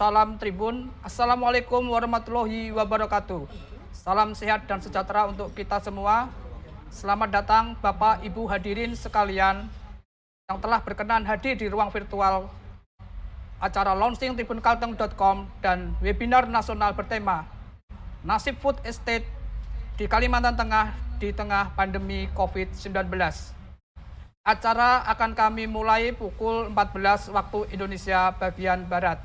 salam Tribun. Assalamualaikum warahmatullahi wabarakatuh. Salam sehat dan sejahtera untuk kita semua. Selamat datang Bapak Ibu hadirin sekalian yang telah berkenan hadir di ruang virtual acara launching tribunkalteng.com dan webinar nasional bertema Nasib Food Estate di Kalimantan Tengah di tengah pandemi COVID-19. Acara akan kami mulai pukul 14 waktu Indonesia bagian Barat.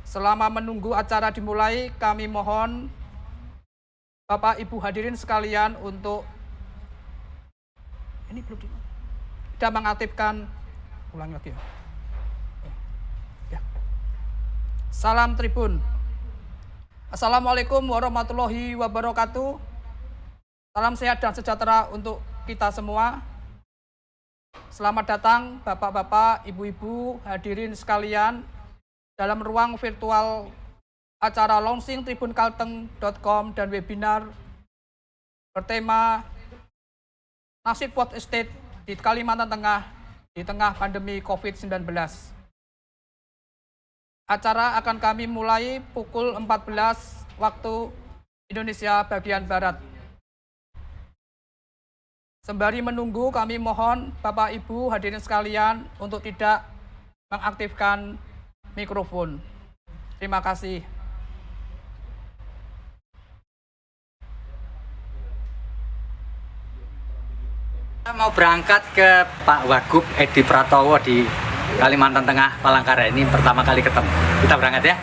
Selama menunggu acara dimulai, kami mohon Bapak Ibu hadirin sekalian untuk tidak mengaktifkan, ulangi lagi ya. Salam Tribun. Assalamualaikum warahmatullahi wabarakatuh. Salam sehat dan sejahtera untuk kita semua. Selamat datang Bapak-bapak, Ibu-ibu hadirin sekalian dalam ruang virtual acara launching tribunkalteng.com dan webinar bertema Nasib Food Estate di Kalimantan Tengah di tengah pandemi COVID-19. Acara akan kami mulai pukul 14 waktu Indonesia bagian Barat. Sembari menunggu, kami mohon Bapak Ibu hadirin sekalian untuk tidak mengaktifkan mikrofon. Terima kasih. Kita mau berangkat ke Pak Wagub Edi Pratowo di Kalimantan Tengah, Palangkaraya. Ini pertama kali ketemu. Kita berangkat ya.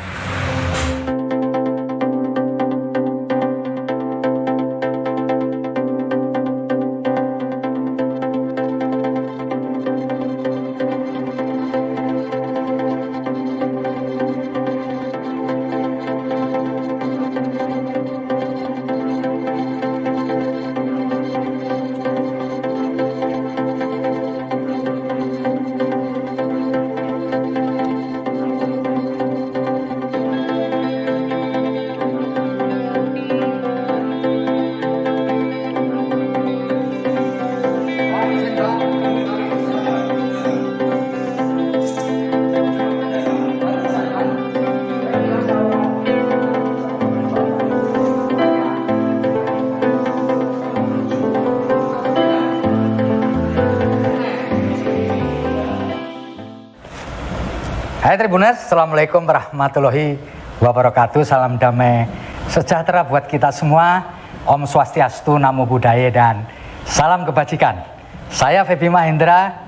Hai Tribuners, Assalamualaikum warahmatullahi wabarakatuh. Salam damai sejahtera buat kita semua. Om Swastiastu, Namo Buddhaya, dan salam kebajikan. Saya Feby Mahendra,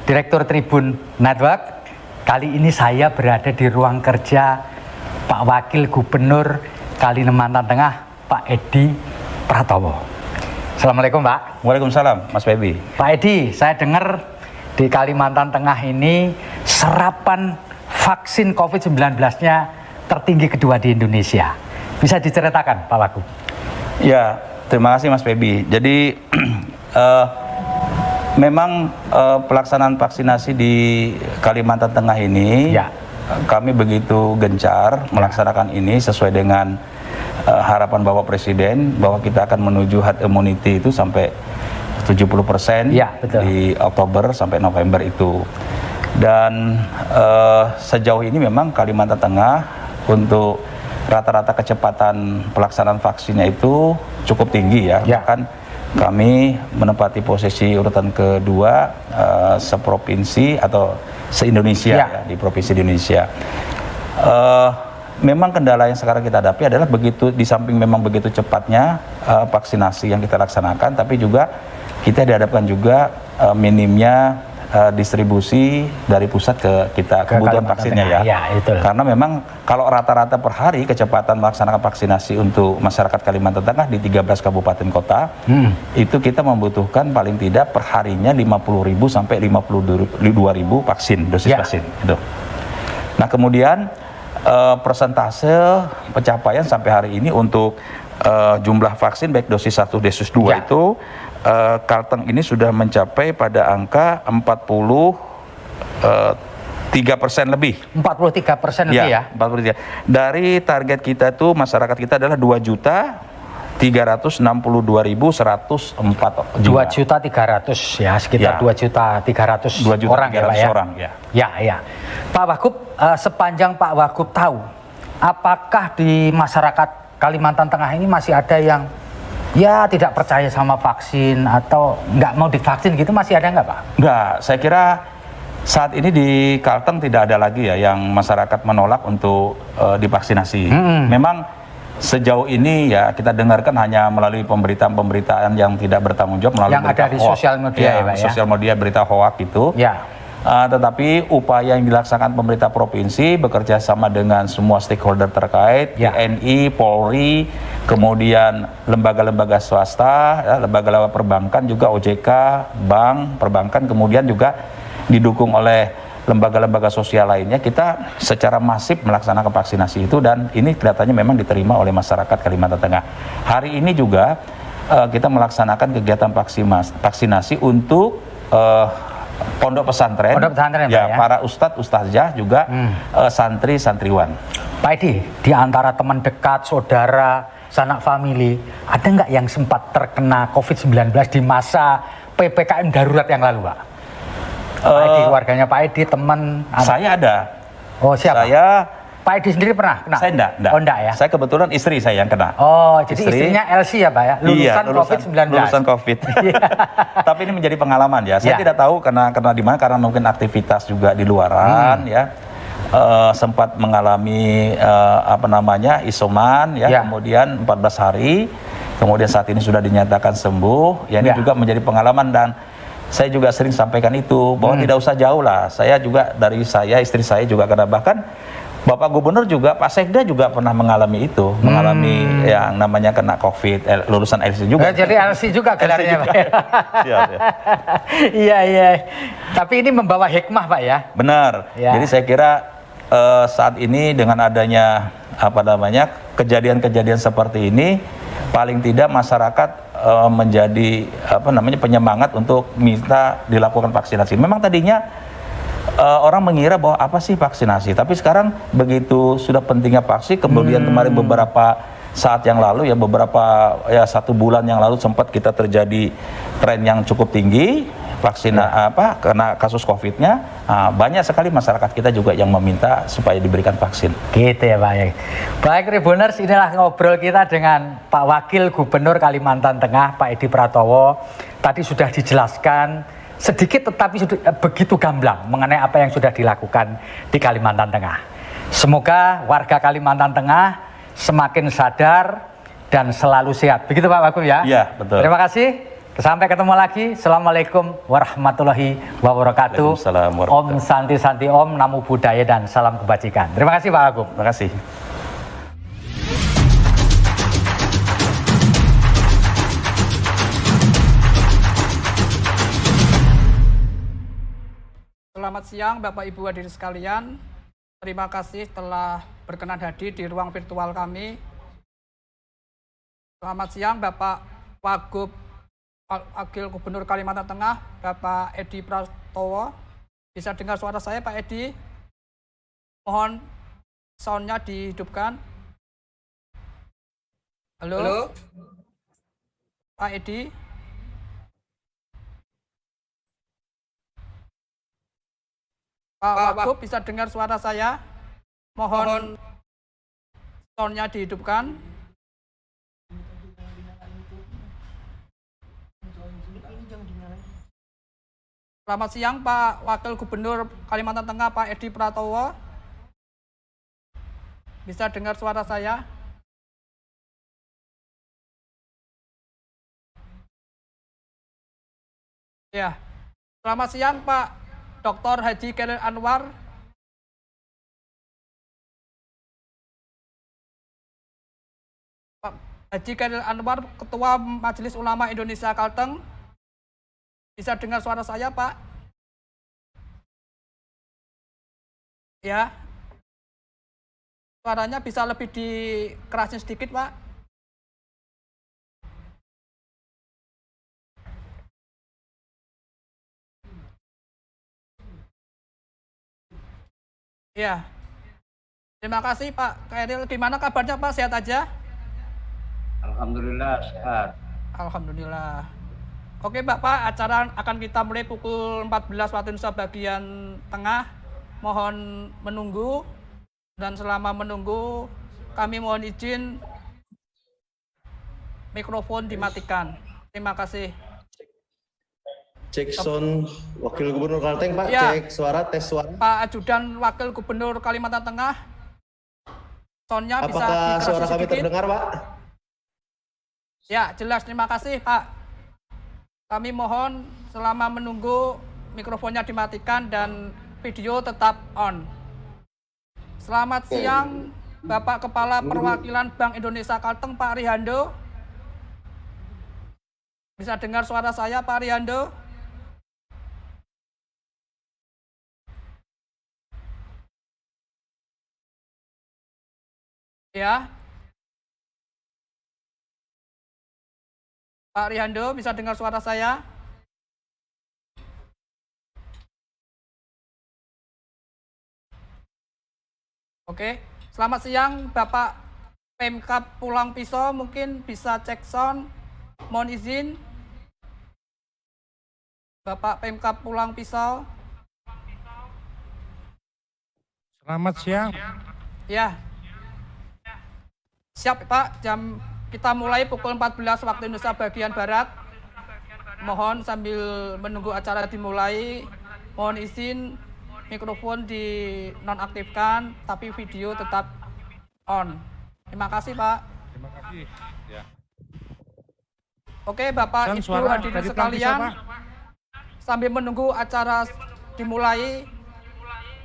Direktur Tribun Network. Kali ini saya berada di ruang kerja Pak Wakil Gubernur Kalimantan Tengah, Pak Edi Pratowo. Assalamualaikum Pak. Waalaikumsalam Mas Feby. Pak Edi, saya dengar di Kalimantan Tengah ini serapan vaksin COVID-19-nya tertinggi kedua di Indonesia. Bisa diceritakan Pak Wagub? Ya, terima kasih Mas Feby. Jadi memang pelaksanaan vaksinasi di Kalimantan Tengah ini kami begitu gencar melaksanakan ini sesuai dengan harapan Bapak Presiden bahwa kita akan menuju herd immunity itu sampai 70% di Oktober sampai November itu. Dan sejauh ini memang Kalimantan Tengah untuk rata-rata kecepatan pelaksanaan vaksinnya itu cukup tinggi ya. Bahkan kami menempati posisi urutan kedua seprovinsi atau se-Indonesia ya, di provinsi Indonesia. Memang kendala yang sekarang kita hadapi adalah begitu, di samping memang begitu cepatnya vaksinasi yang kita laksanakan, tapi juga kita dihadapkan juga minimnya distribusi dari pusat ke kita, kebutuhan vaksinnya ya. Karena memang kalau rata-rata per hari kecepatan melaksanakan vaksinasi untuk masyarakat Kalimantan Tengah di 13 kabupaten kota itu kita membutuhkan paling tidak per harinya 50.000 sampai 52.000 vaksin, dosis vaksin itu. Nah kemudian persentase pencapaian sampai hari ini untuk jumlah vaksin baik dosis 1 dosis 2 itu Kalteng ini sudah mencapai pada angka 43% lebih. 43% lebih ya? 43. Dari target kita tuh masyarakat kita adalah 2.300.000 362.104 jiwa. 2.300.000 ya, sekitar Ya. 2.300.000 orang ya Pak 2.300.000 ya. orang ya. Ya. Pak Wagub, sepanjang Pak Wagub tahu, apakah di masyarakat Kalimantan Tengah ini masih ada yang ya tidak percaya sama vaksin atau nggak mau divaksin gitu, masih ada nggak Pak? Enggak, saya kira saat ini di Kalteng tidak ada lagi ya yang masyarakat menolak untuk divaksinasi. Memang sejauh ini ya kita dengarkan hanya melalui pemberitaan-pemberitaan yang tidak bertanggung jawab melalui Yang ada di hoax. sosial media ya Pak ya? Sosial media berita hoax itu. Ya. Tetapi upaya yang dilaksanakan pemerintah provinsi bekerja sama dengan semua stakeholder terkait, Ya. TNI, Polri, kemudian lembaga-lembaga swasta, ya, lembaga-lembaga perbankan juga OJK, bank, perbankan, kemudian juga didukung oleh lembaga-lembaga sosial lainnya, kita secara masif melaksanakan vaksinasi itu dan ini kelihatannya memang diterima oleh masyarakat Kalimantan Tengah. Hari ini juga kita melaksanakan kegiatan vaksinasi untuk pondok pesantren, ya, para ustadz, ustazah juga santri, santriwan. Pak Edi, di antara teman dekat, saudara, sanak famili, ada nggak yang sempat terkena COVID-19 di masa PPKM darurat yang lalu, Pak? Pak Edi, keluarganya Pak Edi, teman? Saya ada. Oh, siapa? Saya, Pak Edi sendiri pernah kena? Saya enggak. Oh, enggak ya? Saya kebetulan istri saya yang kena. Oh, jadi istrinya Elsie ya Pak ya? Lulusan COVID-19. Lulusan COVID. Tapi ini menjadi pengalaman ya. Saya tidak tahu karena di mana, karena mungkin aktivitas juga di luaran ya. Sempat mengalami isoman ya, kemudian 14 hari. Kemudian saat ini sudah dinyatakan sembuh. Ya, ini juga menjadi pengalaman dan saya juga sering sampaikan itu bahwa tidak usah jauh lah. Saya juga istri saya juga kena, bahkan Bapak Gubernur juga, Pak Sekda juga pernah mengalami itu, mengalami yang namanya kena COVID, lulusan LC juga. Jadi LC juga gelarnya Pak. Siap, ya. Iya. Tapi ini membawa hikmah Pak ya. Benar. Ya. Jadi saya kira saat ini dengan adanya kejadian-kejadian seperti ini, paling tidak masyarakat menjadi penyemangat untuk minta dilakukan vaksinasi. Memang tadinya orang mengira bahwa apa sih vaksinasi, tapi sekarang begitu sudah pentingnya vaksin, kemudian kemarin beberapa saat yang lalu ya, satu bulan yang lalu sempat kita terjadi tren yang cukup tinggi karena kasus COVID-nya, banyak sekali masyarakat kita juga yang meminta supaya diberikan vaksin. Gitu ya Pak. Baik Tribuners, inilah ngobrol kita dengan Pak Wakil Gubernur Kalimantan Tengah, Pak Edi Pratowo. Tadi sudah dijelaskan sedikit tetapi begitu gamblang mengenai apa yang sudah dilakukan di Kalimantan Tengah. Semoga warga Kalimantan Tengah semakin sadar dan selalu sehat. Begitu Pak Wagub ya? Iya, betul. Terima kasih. Sampai ketemu lagi. Assalamualaikum warahmatullahi wabarakatuh. Waalaikumsalam Om warahmatullahi. Santi Santi Om, Namo Buddhaya dan salam kebajikan. Terima kasih Pak Wagub. Terima kasih. Selamat siang Bapak Ibu hadirin sekalian. Terima kasih telah berkenan hadir di ruang virtual kami. Selamat siang Bapak Wagub Wakil Gubernur Kalimantan Tengah, Bapak Edi Pratowo. Bisa dengar suara saya Pak Edi? Mohon soundnya dihidupkan. Halo? Pak Edi? Pak Wagub bisa dengar suara saya? Mohon soundnya dihidupkan. Selamat siang Pak Wakil Gubernur Kalimantan Tengah, Pak Edi Pratowo. Bisa dengar suara saya? Ya. Selamat siang Pak Dr. Haji Khairil Anwar. Pak Haji Khairil Anwar, Ketua Majelis Ulama Indonesia Kalteng. Bisa dengar suara saya, Pak? Ya. Suaranya bisa lebih dikerasin sedikit, Pak. Ya. Terima kasih Pak Khairil. Gimana kabarnya Pak? Sehat aja? Alhamdulillah sehat. Alhamdulillah. Oke Bapak, acara akan kita mulai pukul 14 waktu Indonesia bagian tengah. Mohon menunggu, dan selama menunggu kami mohon izin mikrofon dimatikan. Terima kasih. Cek sound Wakil Gubernur Kalteng, Pak. Ya. Cek suara, tes suara. Pak Ajudan Wakil Gubernur Kalimantan Tengah, soundnya bisa Apakah dikerasi suara kami sedikit? terdengar, Pak? Ya, jelas. Terima kasih, Pak. Kami mohon selama menunggu mikrofonnya dimatikan dan video tetap on. Selamat siang, Bapak Kepala Perwakilan Bank Indonesia Kalteng, Pak Rihando. Bisa dengar suara saya, Pak Rihando? Ya. Pak Rihando, bisa dengar suara saya? Oke. Selamat siang, Bapak Pemkab Pulang Pisau, mungkin bisa cek sound. Mohon izin. Bapak Pemkab Pulang Pisau. Selamat siang. Ya. Siap Pak, kita mulai pukul 14 waktu Indonesia bagian Barat. Mohon sambil menunggu acara dimulai, mohon izin mikrofon dinonaktifkan, tapi video tetap on. Terima kasih Pak. Terima kasih. Ya. Oke Bapak Dan Ibu suara hadirin dari sekalian, Pelantisan, Pak. sambil menunggu acara dimulai,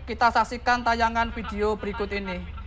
kita saksikan tayangan video berikut ini.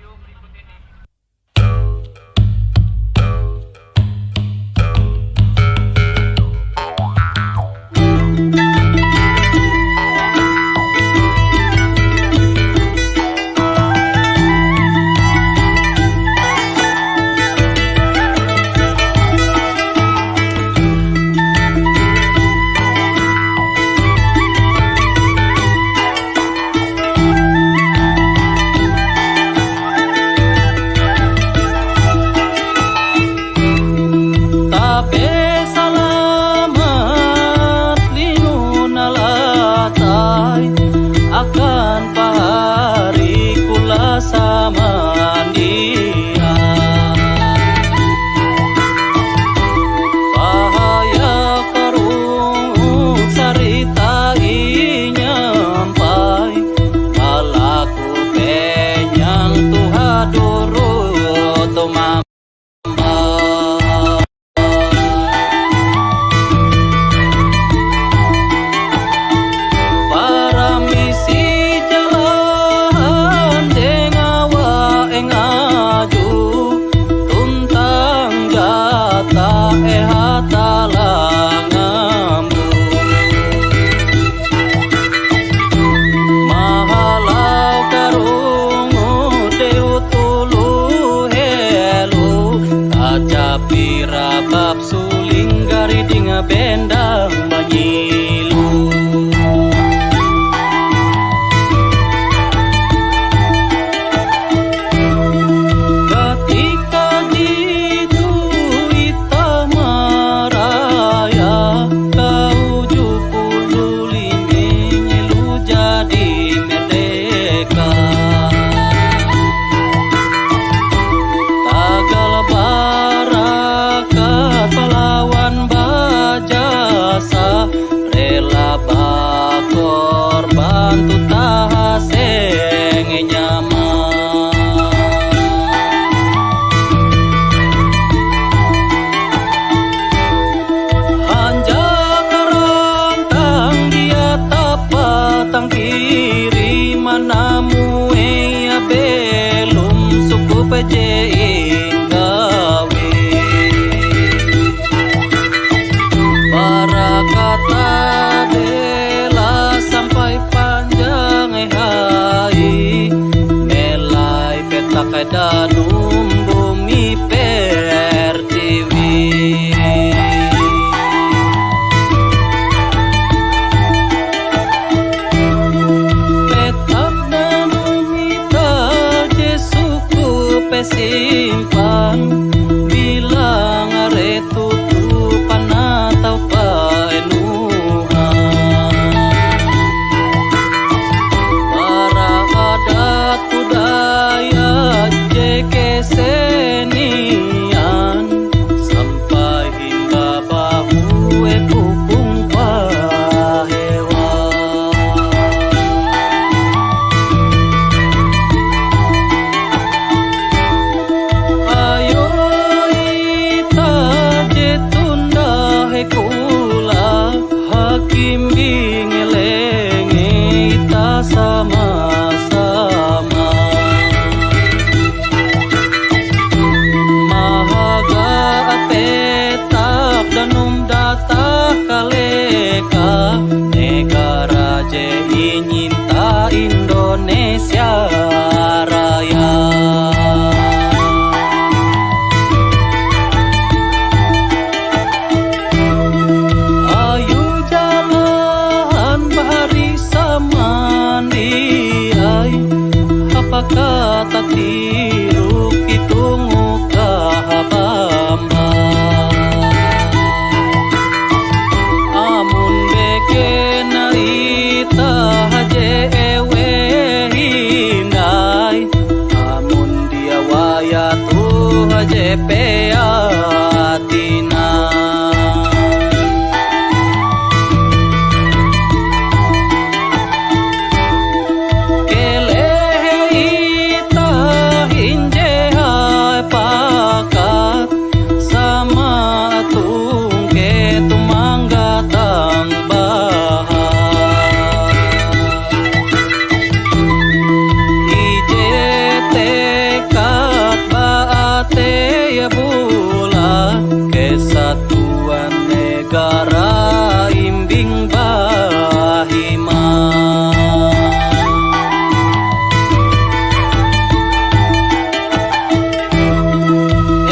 Kesatuan negara imbing bahima.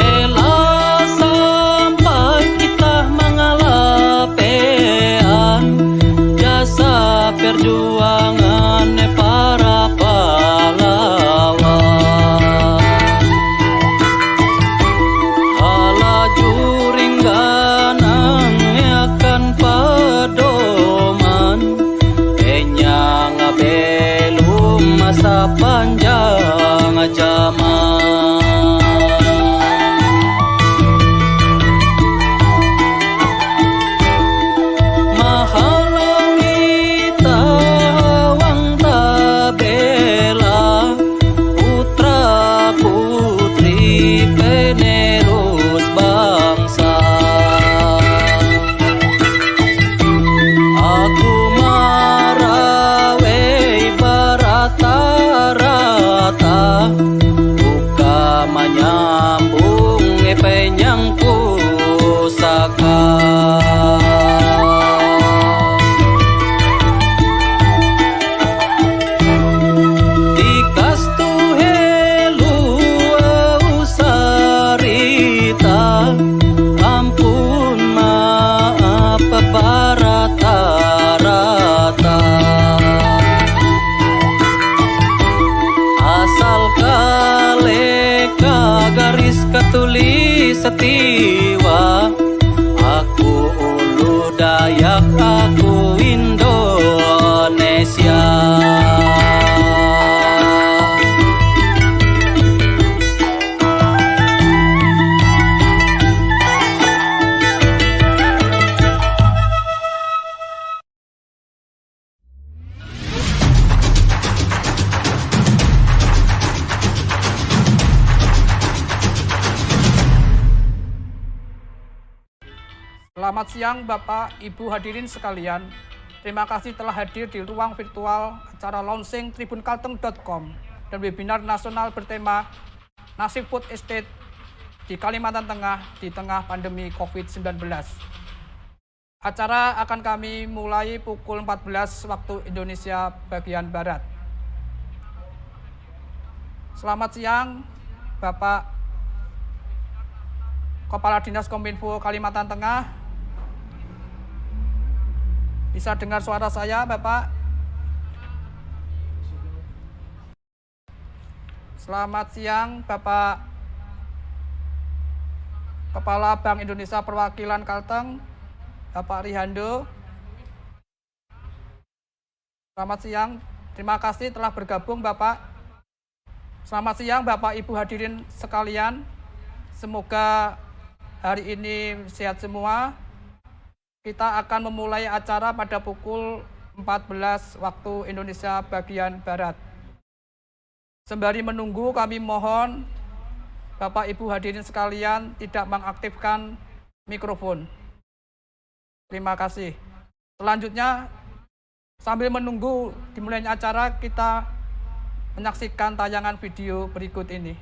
Ela sampai kita mengalapean jasa perjuangan para pahlawan. Halaju ringganang akan pedoman, enyang belum masa panjang zaman. Mahalangi tawang tabela, putra putri penerus bangsa. Aku marawe barata-rata, buka menyambung penyang pusaka. Dikastu helu usarita, ampun maaf barata-rata. Asal kaleka garis ketulis setiwa, aku ulu Dayak, aku Indonesia. Selamat siang Bapak Ibu hadirin sekalian. Terima kasih telah hadir di ruang virtual acara launching tribunkalteng.com dan webinar nasional bertema Nasib Food Estate di Kalimantan Tengah di tengah pandemi COVID-19. Acara akan kami mulai pukul 14 waktu Indonesia bagian Barat. Selamat siang Bapak Kepala Dinas Kominfo Kalimantan Tengah. Bisa dengar suara saya, Bapak? Selamat siang, Bapak Kepala Bank Indonesia Perwakilan Kalteng, Bapak Rihando. Selamat siang, terima kasih telah bergabung, Bapak. Selamat siang, Bapak Ibu hadirin sekalian. Semoga hari ini sehat semua. Kita akan memulai acara pada pukul 14 waktu Indonesia bagian Barat. Sembari menunggu, kami mohon Bapak Ibu hadirin sekalian tidak mengaktifkan mikrofon. Terima kasih. Selanjutnya, sambil menunggu dimulainya acara, kita menyaksikan tayangan video berikut ini.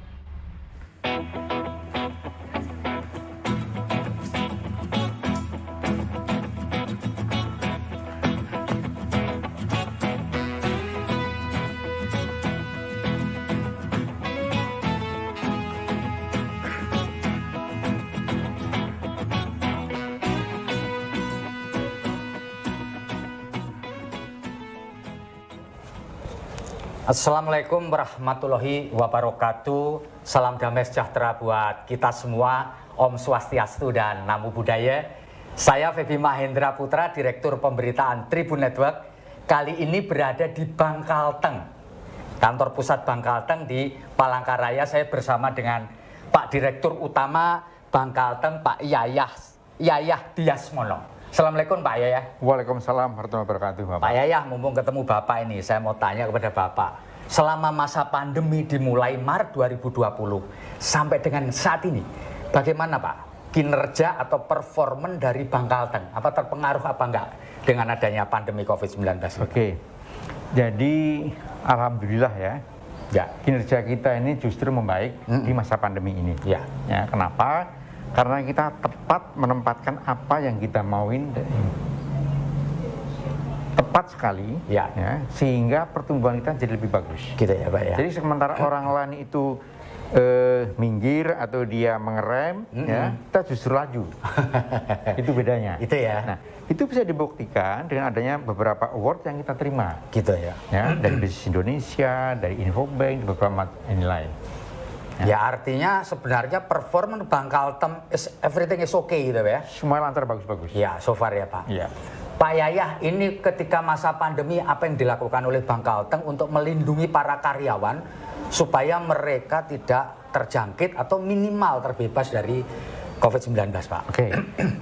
Assalamualaikum warahmatullahi wabarakatuh. Salam damai sejahtera buat kita semua. Om Swastiastu dan Namo Buddhaya. Saya Febi Mahendra Putra, Direktur Pemberitaan Tribun Network. Kali ini berada di Bangkalteng, kantor pusat Bangkalteng di Palangkaraya. Saya bersama dengan Pak Direktur Utama Bangkalteng, Pak Yayah Diasmono. Assalamualaikum Pak Yayah. Waalaikumsalam warahmatullahi wabarakatuh, Bapak. Pak Yayah, mumpung ketemu Bapak ini, saya mau tanya kepada Bapak. Selama masa pandemi dimulai Maret 2020 sampai dengan saat ini, bagaimana Pak kinerja atau performan dari Bangkalteng? Apa terpengaruh apa enggak dengan adanya pandemi COVID-19? Oke, jadi alhamdulillah ya, Ya, kinerja kita ini justru membaik di masa pandemi ini. ya, Ya, kenapa? Karena kita tepat menempatkan apa yang kita mauin, tepat sekali, Ya. sehingga pertumbuhan kita jadi lebih bagus. Gitu ya Pak ya. Jadi sementara orang lain itu minggir atau dia mengerem, ya, kita justru laju. Itu bedanya. Itu ya. Nah, itu bisa dibuktikan dengan adanya beberapa award yang kita terima. Gitu ya. Ya, dari Bisnis Indonesia, dari Infobank, beberapa ini lain. Ya artinya sebenarnya performa Bangkalteng everything is okay gitu ya. Semua lancar bagus-bagus. Ya, so far ya Pak. Iya. Pak Yayah, ini ketika masa pandemi apa yang dilakukan oleh Bangkalteng untuk melindungi para karyawan supaya mereka tidak terjangkit atau minimal terbebas dari COVID-19 Pak? Oke,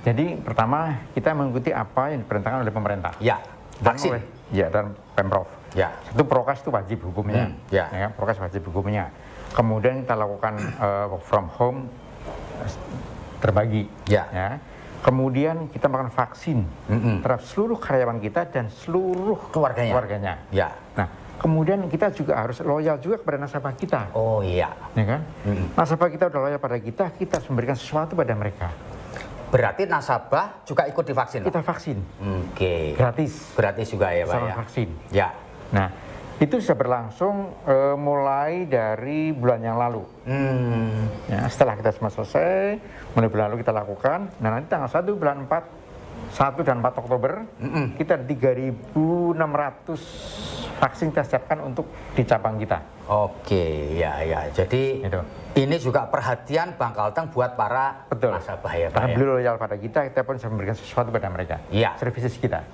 jadi pertama kita mengikuti apa yang diperintahkan oleh pemerintah. Ya, vaksin. Dan Pemprov. Ya. Itu prokes itu wajib hukumnya. Ya. Prokes wajib hukumnya. Kemudian kita lakukan work from home terbagi. Ya. Kemudian kita melakukan vaksin terhadap seluruh karyawan kita dan seluruh keluarganya. Ya. Nah, kemudian kita juga harus loyal juga kepada nasabah kita. Oh iya. Ya kan? Nasabah kita udah loyal pada kita harus memberikan sesuatu pada mereka. Berarti nasabah juga ikut divaksin? Kita vaksin. Oke. Gratis. Gratis juga ya Pak Sama ya? vaksin. Ya. Nah, itu sudah berlangsung mulai dari bulan yang lalu. Ya, setelah kita semua selesai, mulai bulan lalu kita lakukan. Nah, nanti tanggal 1 bulan 4, 1 dan 4 Oktober, kita ada 3.600 vaksin kita siapkan untuk di cabang kita. Oke, ya. Jadi Itu. ini juga perhatian Bangkalteng buat para nasabah ya Pak Karena ya? beliau loyal pada kita pun bisa memberikan sesuatu pada mereka. Iya. Services kita.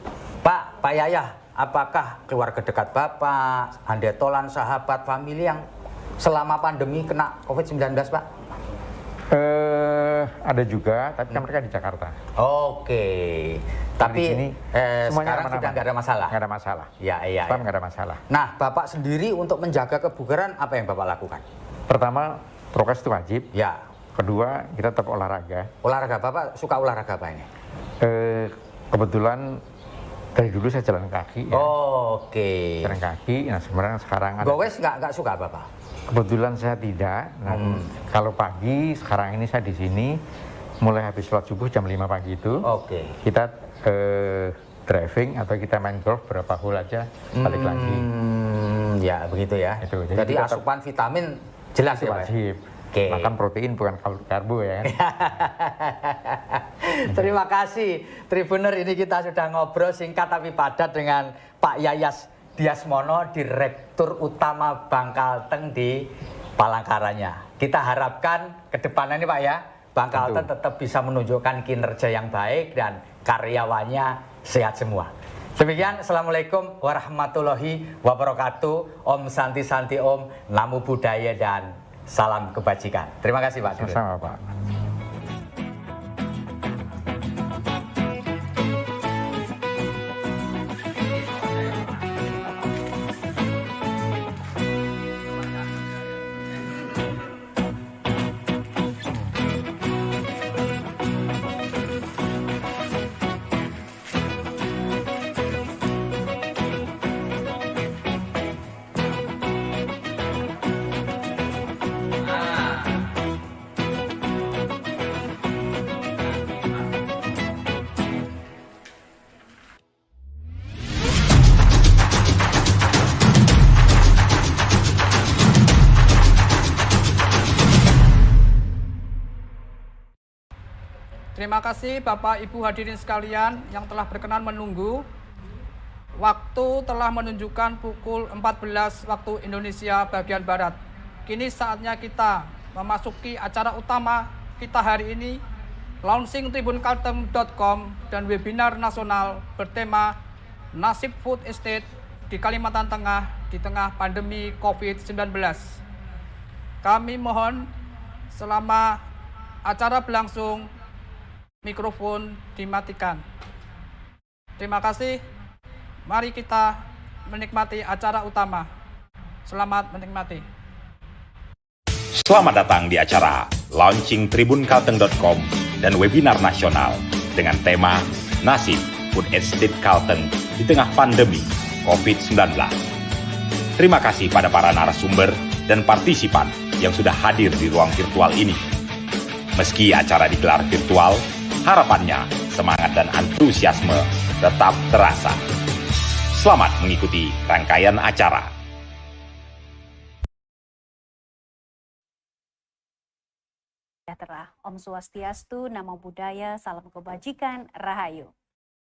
Pak Yayah, apakah keluarga dekat Bapak, handetolan, sahabat, famili yang selama pandemi kena COVID-19 Pak? Ada juga, tapi kan mereka di Jakarta. Oke. Tapi di sini sekarang sudah nggak ada masalah? Nggak ada masalah. Ya. Nggak ada masalah. Nah, Bapak sendiri untuk menjaga kebugaran apa yang Bapak lakukan? Pertama, prokes itu wajib. Ya. Kedua, kita tetap olahraga. Olahraga, Bapak suka olahraga apa ini? Kebetulan dari dulu saya jalan kaki. Ya. Oke. Jalan kaki. Nah, sebenarnya sekarang ada. Gowes nggak suka Bapak? Kebetulan saya tidak. Nah, kalau pagi, sekarang ini saya di sini, mulai habis sholat subuh jam 5 pagi itu. Oke. Kita driving atau kita main golf berapa hole aja, balik lagi. Ya, begitu ya. Itu, Jadi kita asupan vitamin jelas itu ya Pak? wajib. Oke. Makan protein bukan karbo ya. Terima kasih Tribuner, ini kita sudah ngobrol singkat tapi padat dengan Pak Yayas Diasmono, Direktur Utama Bangkalteng di Palangkaranya. Kita harapkan ke depannya nih Pak ya, Bangkalteng tetap bisa menunjukkan kinerja yang baik dan karyawannya sehat semua. Demikian, Assalamualaikum warahmatullahi wabarakatuh. Om Santi Santi Om, Namo Buddhaya dan salam kebajikan. Terima kasih Pak. Sama Pak. Terima kasih Bapak Ibu hadirin sekalian yang telah berkenan menunggu. Waktu telah menunjukkan pukul 14 waktu Indonesia bagian Barat. Kini saatnya kita memasuki acara utama kita hari ini, launching tribunkalteng.com dan webinar nasional bertema Nasib Food Estate di Kalimantan Tengah di tengah pandemi COVID-19. Kami mohon selama acara berlangsung, mikrofon dimatikan. Terima kasih. Mari kita menikmati acara utama. Selamat menikmati. Selamat datang di acara launching tribunkalteng.com dan webinar nasional dengan tema Nasib Food Estate Kalteng di tengah pandemi COVID-19. Terima kasih pada para narasumber dan partisipan yang sudah hadir di ruang virtual ini. Meski acara digelar virtual, harapannya semangat dan antusiasme tetap terasa. Selamat mengikuti rangkaian acara. Sejahtera, Om Swastiastu, Namo Buddhaya, Salam Kebajikan, Rahayu.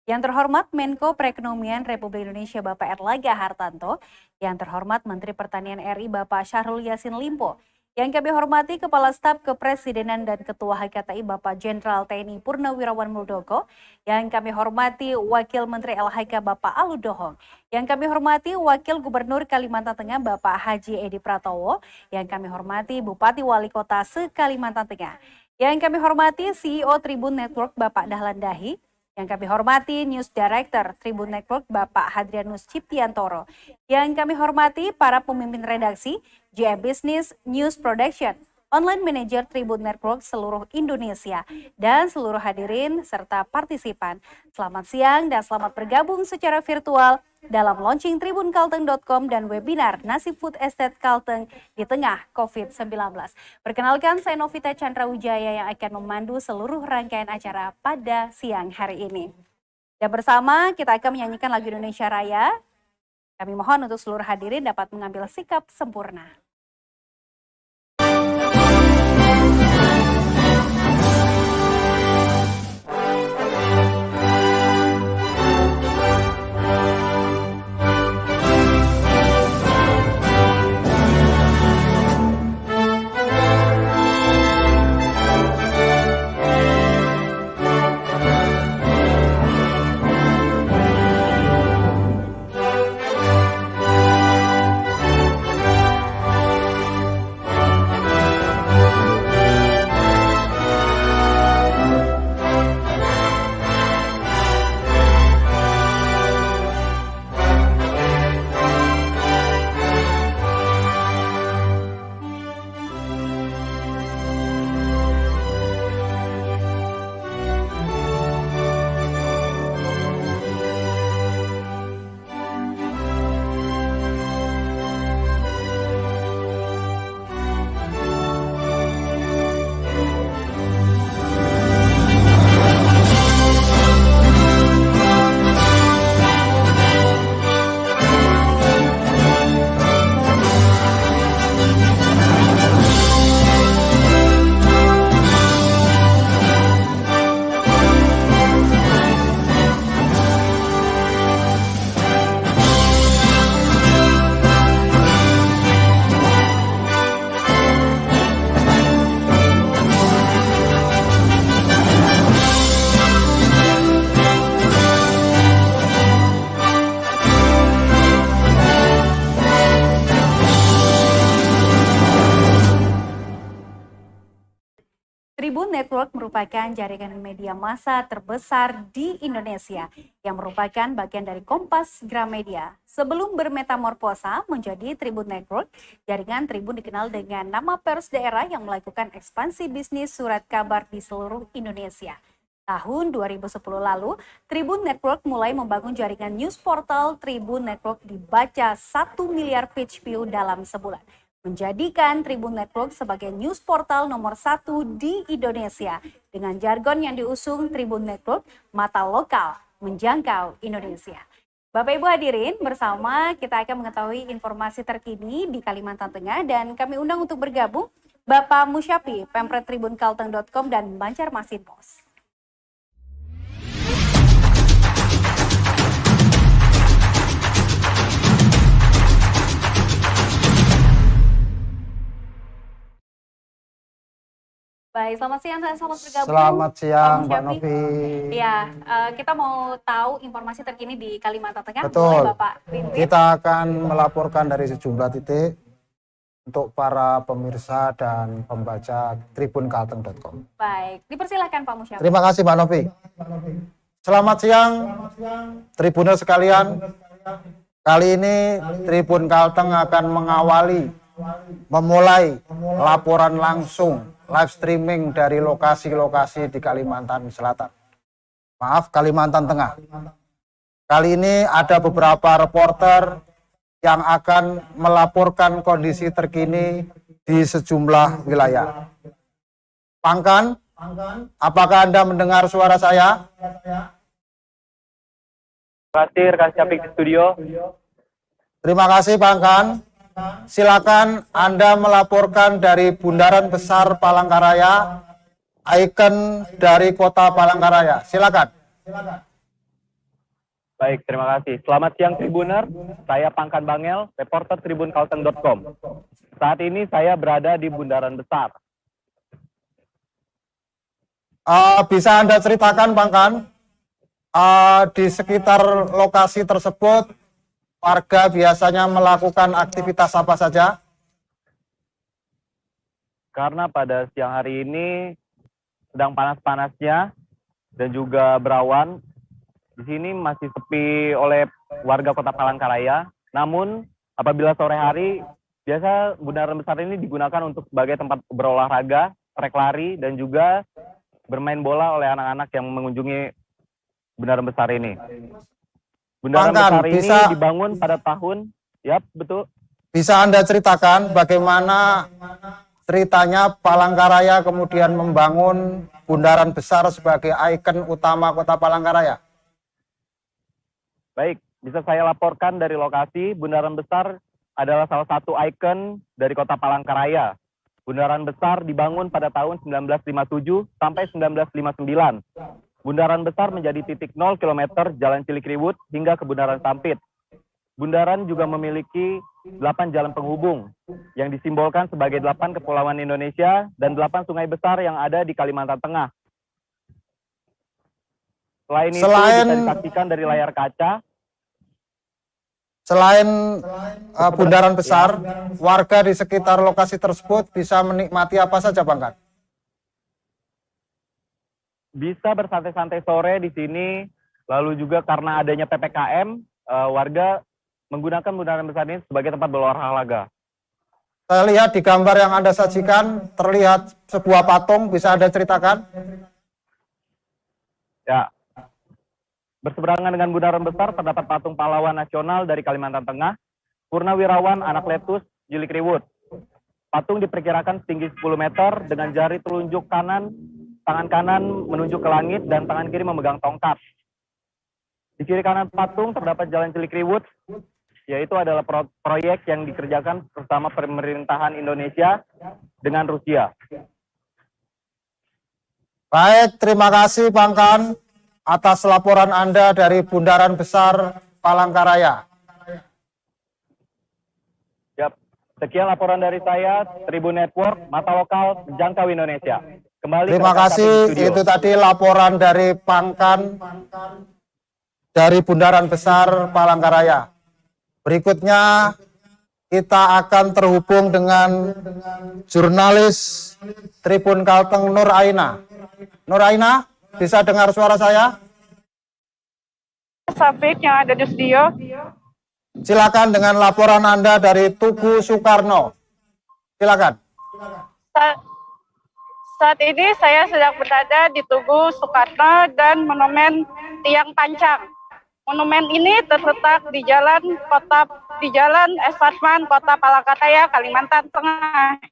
Yang terhormat Menko Perekonomian Republik Indonesia Bapak Erlangga Hartarto, yang terhormat Menteri Pertanian RI Bapak Syahrul Yassin Limpo, yang kami hormati Kepala Staf Kepresidenan dan Ketua HKTI Bapak Jenderal TNI Purnawirawan Muldoko, yang kami hormati Wakil Menteri LHK Bapak Alu Dohong, yang kami hormati Wakil Gubernur Kalimantan Tengah Bapak Haji Edi Pratowo, yang kami hormati Bupati Wali Kota se-Kalimantan Tengah, yang kami hormati CEO Tribun Network Bapak Dahlan Dahi, yang kami hormati News Director Tribun Network Bapak Hadrianus Ciptiantoro, yang kami hormati para pemimpin redaksi JM Business News Production, Online Manager Tribun Network seluruh Indonesia, dan seluruh hadirin serta partisipan. Selamat siang dan selamat bergabung secara virtual dalam launching tribunkalteng.com dan webinar Nasi Food Estate Kalteng di tengah COVID-19. Perkenalkan, saya Novita Chandra Wijaya yang akan memandu seluruh rangkaian acara pada siang hari ini. Dan bersama kita akan menyanyikan lagu Indonesia Raya. Kami mohon untuk seluruh hadirin dapat mengambil sikap sempurna. Tribun Network merupakan jaringan media massa terbesar di Indonesia yang merupakan bagian dari Kompas Gramedia. Sebelum bermetamorfosa menjadi Tribun Network, jaringan Tribun dikenal dengan nama pers daerah yang melakukan ekspansi bisnis surat kabar di seluruh Indonesia. Tahun 2010 lalu, Tribun Network mulai membangun jaringan news portal. Tribun Network dibaca 1 miliar page view dalam sebulan, menjadikan Tribun Network sebagai news portal nomor 1 di Indonesia. Dengan jargon yang diusung Tribun Network, mata lokal menjangkau Indonesia. Bapak Ibu hadirin, bersama kita akan mengetahui informasi terkini di Kalimantan Tengah, dan kami undang untuk bergabung Bapak Musyafi, Pemret Tribunkalteng.com dan Banjarmasin Pos. Baik, selamat siang dan selamat bergabung. Selamat siang, Pak Mbak Novi. Iya, kita mau tahu informasi terkini di Kalimantan Tengah. Betul. Boleh Bapak pimpin? Kita akan melaporkan dari sejumlah titik untuk para pemirsa dan pembaca tribunkalteng.com. Baik, dipersilakan Pak Musyafi. Terima kasih, Mbak Novi. Selamat siang, Tribuners sekalian. Kali ini Tribun Kalteng akan memulai laporan langsung live streaming dari lokasi-lokasi di Kalimantan Selatan. Maaf, Kalimantan Tengah. Kali ini ada beberapa reporter yang akan melaporkan kondisi terkini di sejumlah wilayah. Pangkan, apakah Anda mendengar suara saya? Terima kasih rekan Syafik di studio. Terima kasih Pangkan. Silakan Anda melaporkan dari Bundaran Besar Palangkaraya, ikon dari Kota Palangkaraya. Silakan. Baik, terima kasih. Selamat siang Tribuner, saya Pangkan Bangel, reporter tribunkalteng.com. Saat ini saya berada di Bundaran Besar. Bisa Anda ceritakan Pangkan, di sekitar lokasi tersebut warga biasanya melakukan aktivitas apa saja? Karena pada siang hari ini sedang panas-panasnya dan juga berawan, di sini masih sepi oleh warga Kota Palangkaraya. Namun apabila sore hari, biasa Bundaran Besar ini digunakan untuk sebagai tempat berolahraga, trek lari, dan juga bermain bola oleh anak-anak yang mengunjungi Bundaran Besar ini. Bundaran Besar ini dibangun pada tahun, betul. Bisa Anda ceritakan bagaimana ceritanya Palangkaraya kemudian membangun Bundaran Besar sebagai ikon utama Kota Palangkaraya? Baik, bisa saya laporkan dari lokasi. Bundaran Besar adalah salah satu ikon dari Kota Palangkaraya. Bundaran Besar dibangun pada tahun 1957 sampai 1959. Bundaran Besar menjadi titik 0 km Jalan Cilikriwut hingga ke Bundaran Sampit. Bundaran juga memiliki 8 jalan penghubung yang disimbolkan sebagai 8 kepulauan Indonesia dan 8 sungai besar yang ada di Kalimantan Tengah. Selain itu bisa disaksikan dari layar kaca. Selain Bundaran Besar, warga di sekitar lokasi tersebut bisa menikmati apa saja, Bang Kan? Bisa bersantai-santai sore di sini, lalu juga karena adanya PPKM, warga menggunakan Bundaran Besar ini sebagai tempat berolahraga. Saya lihat di gambar yang Anda sajikan, terlihat sebuah patung, bisa Anda ceritakan? Ya. Berseberangan dengan Bundaran Besar terdapat patung pahlawan nasional dari Kalimantan Tengah, Purnawirawan Anak Letus Cilikriwut. Patung diperkirakan setinggi 10 meter dengan jari telunjuk kanan, tangan kanan menunjuk ke langit dan tangan kiri memegang tongkat. Di kiri kanan patung terdapat Jalan Cilikriwut, yaitu adalah proyek yang dikerjakan bersama pemerintahan Indonesia dengan Rusia. Baik, terima kasih Bang Kan atas laporan Anda dari Bundaran Besar Palangkaraya. Yap. Sekian laporan dari saya, Tribun Network, mata lokal jangkau Indonesia. Kembali terima kasih, itu tadi laporan dari Bang Kan dari Bundaran Besar Palangkaraya. Berikutnya kita akan terhubung dengan jurnalis Tribun Kalteng Nur Aina. Nur Aina, bisa dengar suara saya? Safik yang ada di studio. Silakan dengan laporan Anda dari Tugu Soekarno. Silakan. Saat ini saya sedang berada di Tugu Soekarno dan Monumen Tiang Pancang. Monumen ini terletak di Jalan S. Fatman, Kota Palangkaraya, Kalimantan Tengah.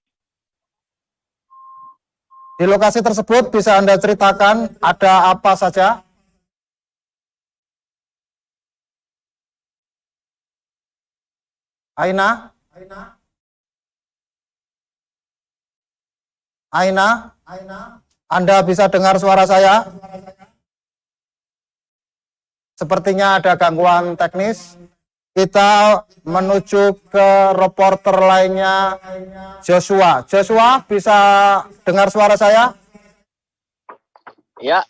Di lokasi tersebut bisa Anda ceritakan ada apa saja? Aina? Aina? Anda bisa dengar suara saya? Sepertinya ada gangguan teknis. Kita menuju ke reporter lainnya, Joshua. Joshua, bisa dengar suara saya? Ya.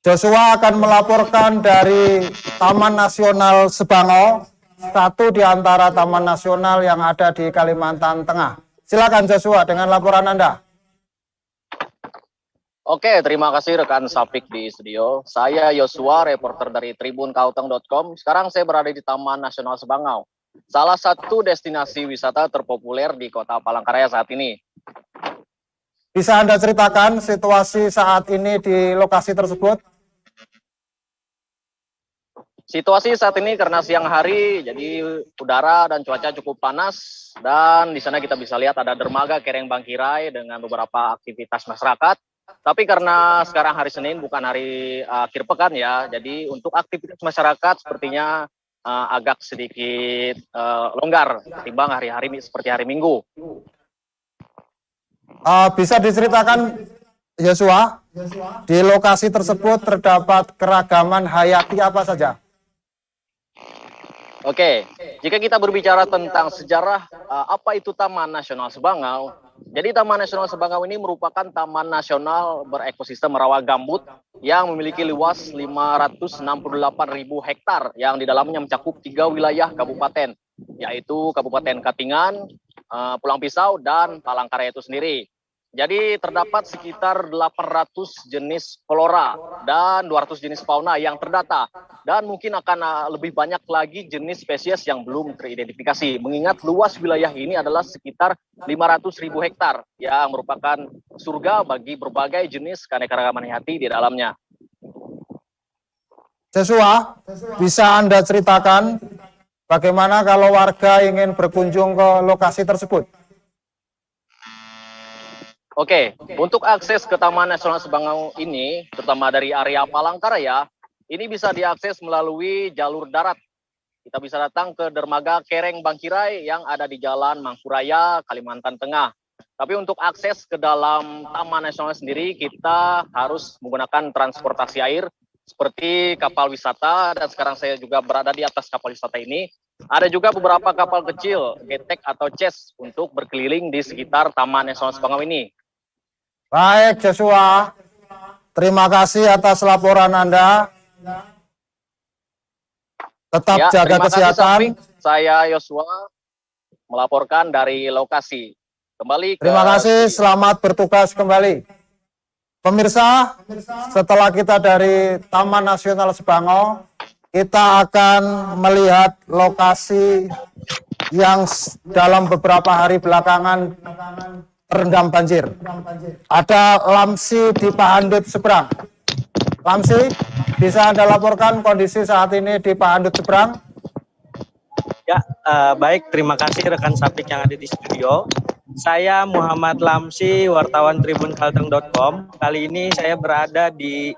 Joshua akan melaporkan dari Taman Nasional Sebangau, satu di antara taman nasional yang ada di Kalimantan Tengah. Silakan Joshua dengan laporan Anda. Oke, terima kasih rekan Safik di studio. Saya Yosua, reporter dari tribunkalteng.com. Sekarang saya berada di Taman Nasional Sebangau, salah satu destinasi wisata terpopuler di Kota Palangkaraya saat ini. Bisa Anda ceritakan situasi saat ini di lokasi tersebut? Situasi saat ini karena siang hari, jadi udara dan cuaca cukup panas, dan di sana kita bisa lihat ada dermaga Kereng Bangkirai dengan beberapa aktivitas masyarakat. Tapi karena sekarang hari Senin bukan hari akhir pekan ya, jadi untuk aktivitas masyarakat sepertinya agak sedikit longgar ketimbang hari-hari seperti hari Minggu. Bisa diceritakan, Yosua, di lokasi tersebut terdapat keragaman hayati apa saja? Oke, jika kita berbicara tentang sejarah apa itu Taman Nasional Sebangau, jadi Taman Nasional Sebangau ini merupakan taman nasional berekosistem rawa gambut yang memiliki luas 568.000 hektar yang di dalamnya mencakup 3 wilayah kabupaten, yaitu Kabupaten Katingan, Pulang Pisau, dan Palangkaraya itu sendiri. Jadi terdapat sekitar 800 jenis flora dan 200 jenis fauna yang terdata. Dan mungkin akan lebih banyak lagi jenis spesies yang belum teridentifikasi. Mengingat luas wilayah ini adalah sekitar 500.000 hektar yang merupakan surga bagi berbagai jenis keanekaragaman hayati di dalamnya. Joshua, bisa Anda ceritakan bagaimana kalau warga ingin berkunjung ke lokasi tersebut? Oke, untuk akses ke Taman Nasional Sebangau ini, terutama dari area Palangkaraya, ini bisa diakses melalui jalur darat. Kita bisa datang ke dermaga Kereng Bangkirai yang ada di Jalan Mangkuraya, Kalimantan Tengah. Tapi untuk akses ke dalam Taman Nasional sendiri, kita harus menggunakan transportasi air seperti kapal wisata, dan sekarang saya juga berada di atas kapal wisata ini. Ada juga beberapa kapal kecil, getek atau ces, untuk berkeliling di sekitar Taman Nasional Sebangau ini. Baik, Joshua. Terima kasih atas laporan Anda. Tetap jaga terima kesehatan. Kasih, Safik. Saya Yosua melaporkan dari lokasi. Kembali ke... Terima kasih, selamat bertugas kembali. Pemirsa, setelah kita dari Taman Nasional Sebangau, kita akan melihat lokasi yang dalam beberapa hari belakangan terendam banjir. Ada Lamsi di Pahandut Seberang. Lamsi, bisa Anda laporkan kondisi saat ini di Pahandut Seberang? Ya, baik. Terima kasih rekan Sapik yang ada di studio. Saya Muhammad Lamsi, wartawan tribunkalteng.com. Kali ini saya berada di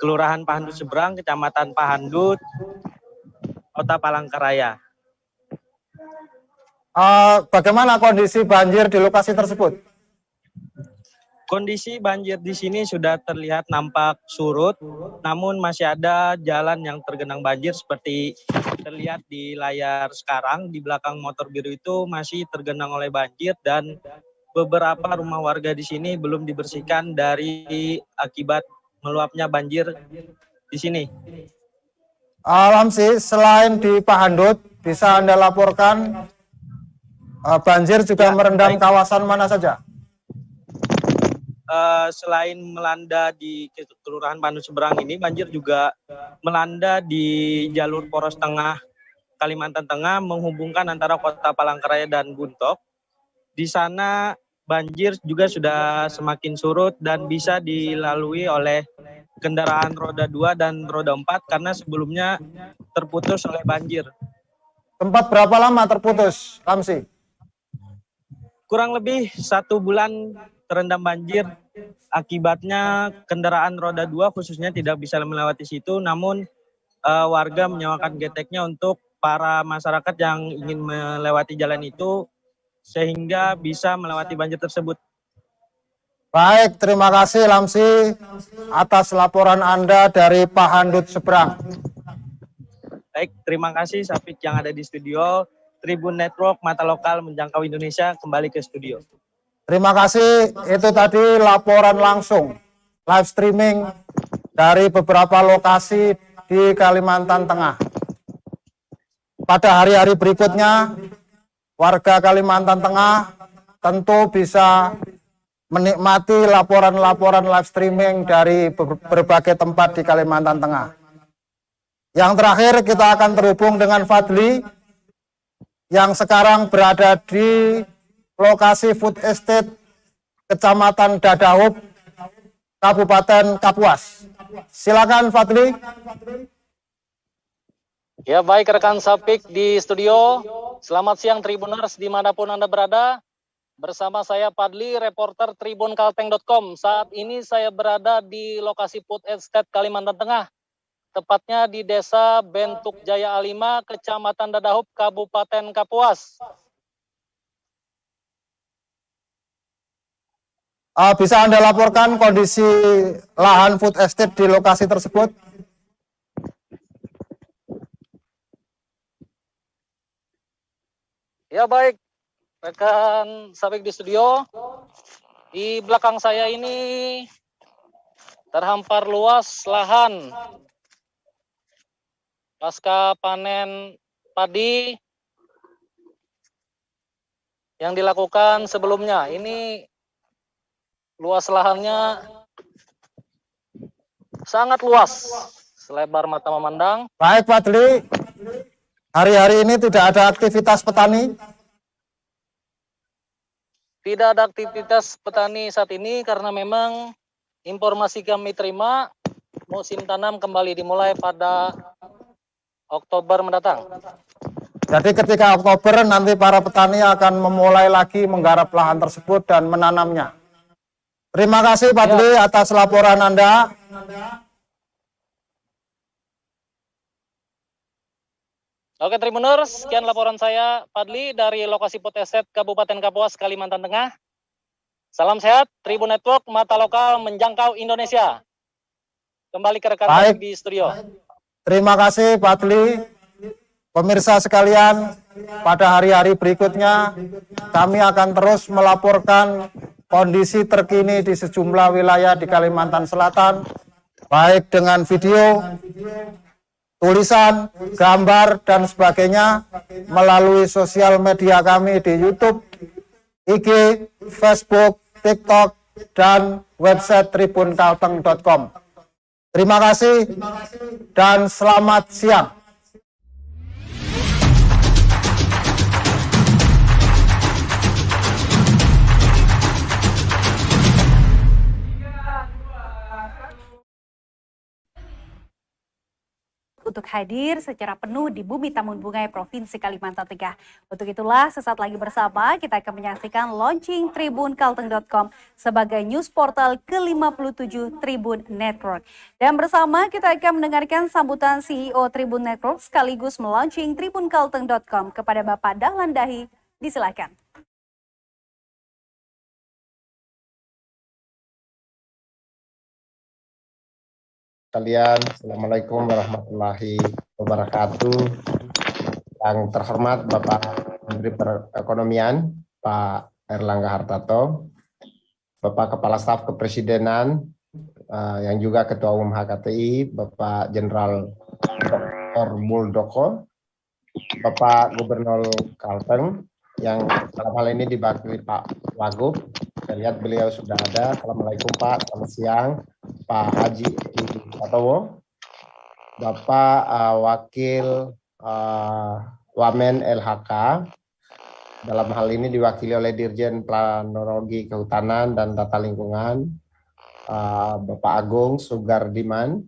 Kelurahan Pahandut Seberang, Kecamatan Pahandut, Kota Palangkaraya. Bagaimana kondisi banjir di lokasi tersebut? Kondisi banjir di sini sudah terlihat nampak surut, namun masih ada jalan yang tergenang banjir seperti terlihat di layar sekarang. Di belakang motor biru itu masih tergenang oleh banjir, dan beberapa rumah warga di sini belum dibersihkan dari akibat meluapnya banjir di sini. Lamsi, selain di Pahandut, bisa Anda laporkan banjir juga merendam kawasan mana saja? Selain melanda di Kelurahan Pahandut Seberang ini, banjir juga melanda di jalur poros tengah Kalimantan Tengah menghubungkan antara Kota Palangkaraya dan Buntok. Di sana banjir juga sudah semakin surut dan bisa dilalui oleh kendaraan roda 2 dan roda 4 karena sebelumnya terputus oleh banjir. Tempat berapa lama terputus, Lamsi? Kurang lebih 1 bulan terendam banjir. Akibatnya kendaraan roda 2 khususnya tidak bisa melewati situ, namun warga menyewakan geteknya untuk para masyarakat yang ingin melewati jalan itu sehingga bisa melewati banjir tersebut. Baik, terima kasih Lamsi atas laporan Anda dari Pahandut Seberang. Baik, terima kasih Sapik yang ada di studio. Tribun Network, mata lokal menjangkau Indonesia, kembali ke studio. Terima kasih, itu tadi laporan langsung, live streaming dari beberapa lokasi di Kalimantan Tengah. Pada hari-hari berikutnya, warga Kalimantan Tengah tentu bisa menikmati laporan-laporan live streaming dari berbagai tempat di Kalimantan Tengah. Yang terakhir, kita akan terhubung dengan Fadli yang sekarang berada di lokasi food estate Kecamatan Dadaup, Kabupaten Kapuas. Silakan Fadli. Ya baik rekan Sapik di studio, selamat siang Tribuners dimanapun Anda berada. Bersama saya Padli, reporter tribunkalteng.com. Saat ini saya berada di lokasi Food Estate Kalimantan Tengah. Tepatnya di Desa Bentuk Jaya A5, Kecamatan Dadahub, Kabupaten Kapuas. Bisa Anda laporkan kondisi lahan food estate di lokasi tersebut? Ya baik, rekan Sapik di studio. Di belakang saya ini terhampar luas lahan pasca panen padi yang dilakukan sebelumnya. Ini luas lahannya sangat luas, selebar mata memandang. Baik Pak Dli, hari-hari ini tidak ada aktivitas petani? Tidak ada aktivitas petani saat ini karena memang informasi kami terima musim tanam kembali dimulai pada Oktober mendatang. Jadi ketika Oktober nanti para petani akan memulai lagi menggarap lahan tersebut dan menanamnya. Terima kasih Pak Dli atas laporan Anda. Oke Tribuners, sekian laporan saya Padli dari lokasi Food Estate Kabupaten Kapuas, Kalimantan Tengah. Salam sehat, Tribun Network, mata lokal menjangkau Indonesia. Kembali ke rekan Baik. di studio. Terima kasih Pak Dli. Pemirsa sekalian, pada hari-hari berikutnya kami akan terus melaporkan kondisi terkini di sejumlah wilayah di Kalimantan Selatan, baik dengan video, tulisan, gambar, dan sebagainya melalui sosial media kami di YouTube, IG, Facebook, TikTok, dan website tribunkalteng.com. Terima kasih dan selamat siang. Untuk hadir secara penuh di Bumi Tamun Bungai Provinsi Kalimantan Tengah. Untuk itulah sesaat lagi bersama kita akan menyaksikan launching tribunkalteng.com sebagai news portal ke-57 Tribun Network. Dan bersama kita akan mendengarkan sambutan CEO Tribun Network sekaligus melaunching tribunkalteng.com kepada Bapak Dahlan Dahi. Disilakan. Kalian, Assalamualaikum warahmatullahi wabarakatuh. Yang terhormat Bapak Menteri Perekonomian, Pak Airlangga Hartarto, Bapak Kepala Staf Kepresidenan, yang juga Ketua Umum HKTI, Bapak Jenderal Dr. Muldoko, Bapak Gubernur Kalteng, yang dalam hal ini diwakili Pak Wagub. Saya lihat beliau sudah ada. Assalamualaikum Pak, selamat siang. Pak Haji Patowo, Bapak Wakil Wamen LHK, dalam hal ini diwakili oleh Dirjen Planologi Kehutanan dan Tata Lingkungan, Bapak Agung Sugardiman,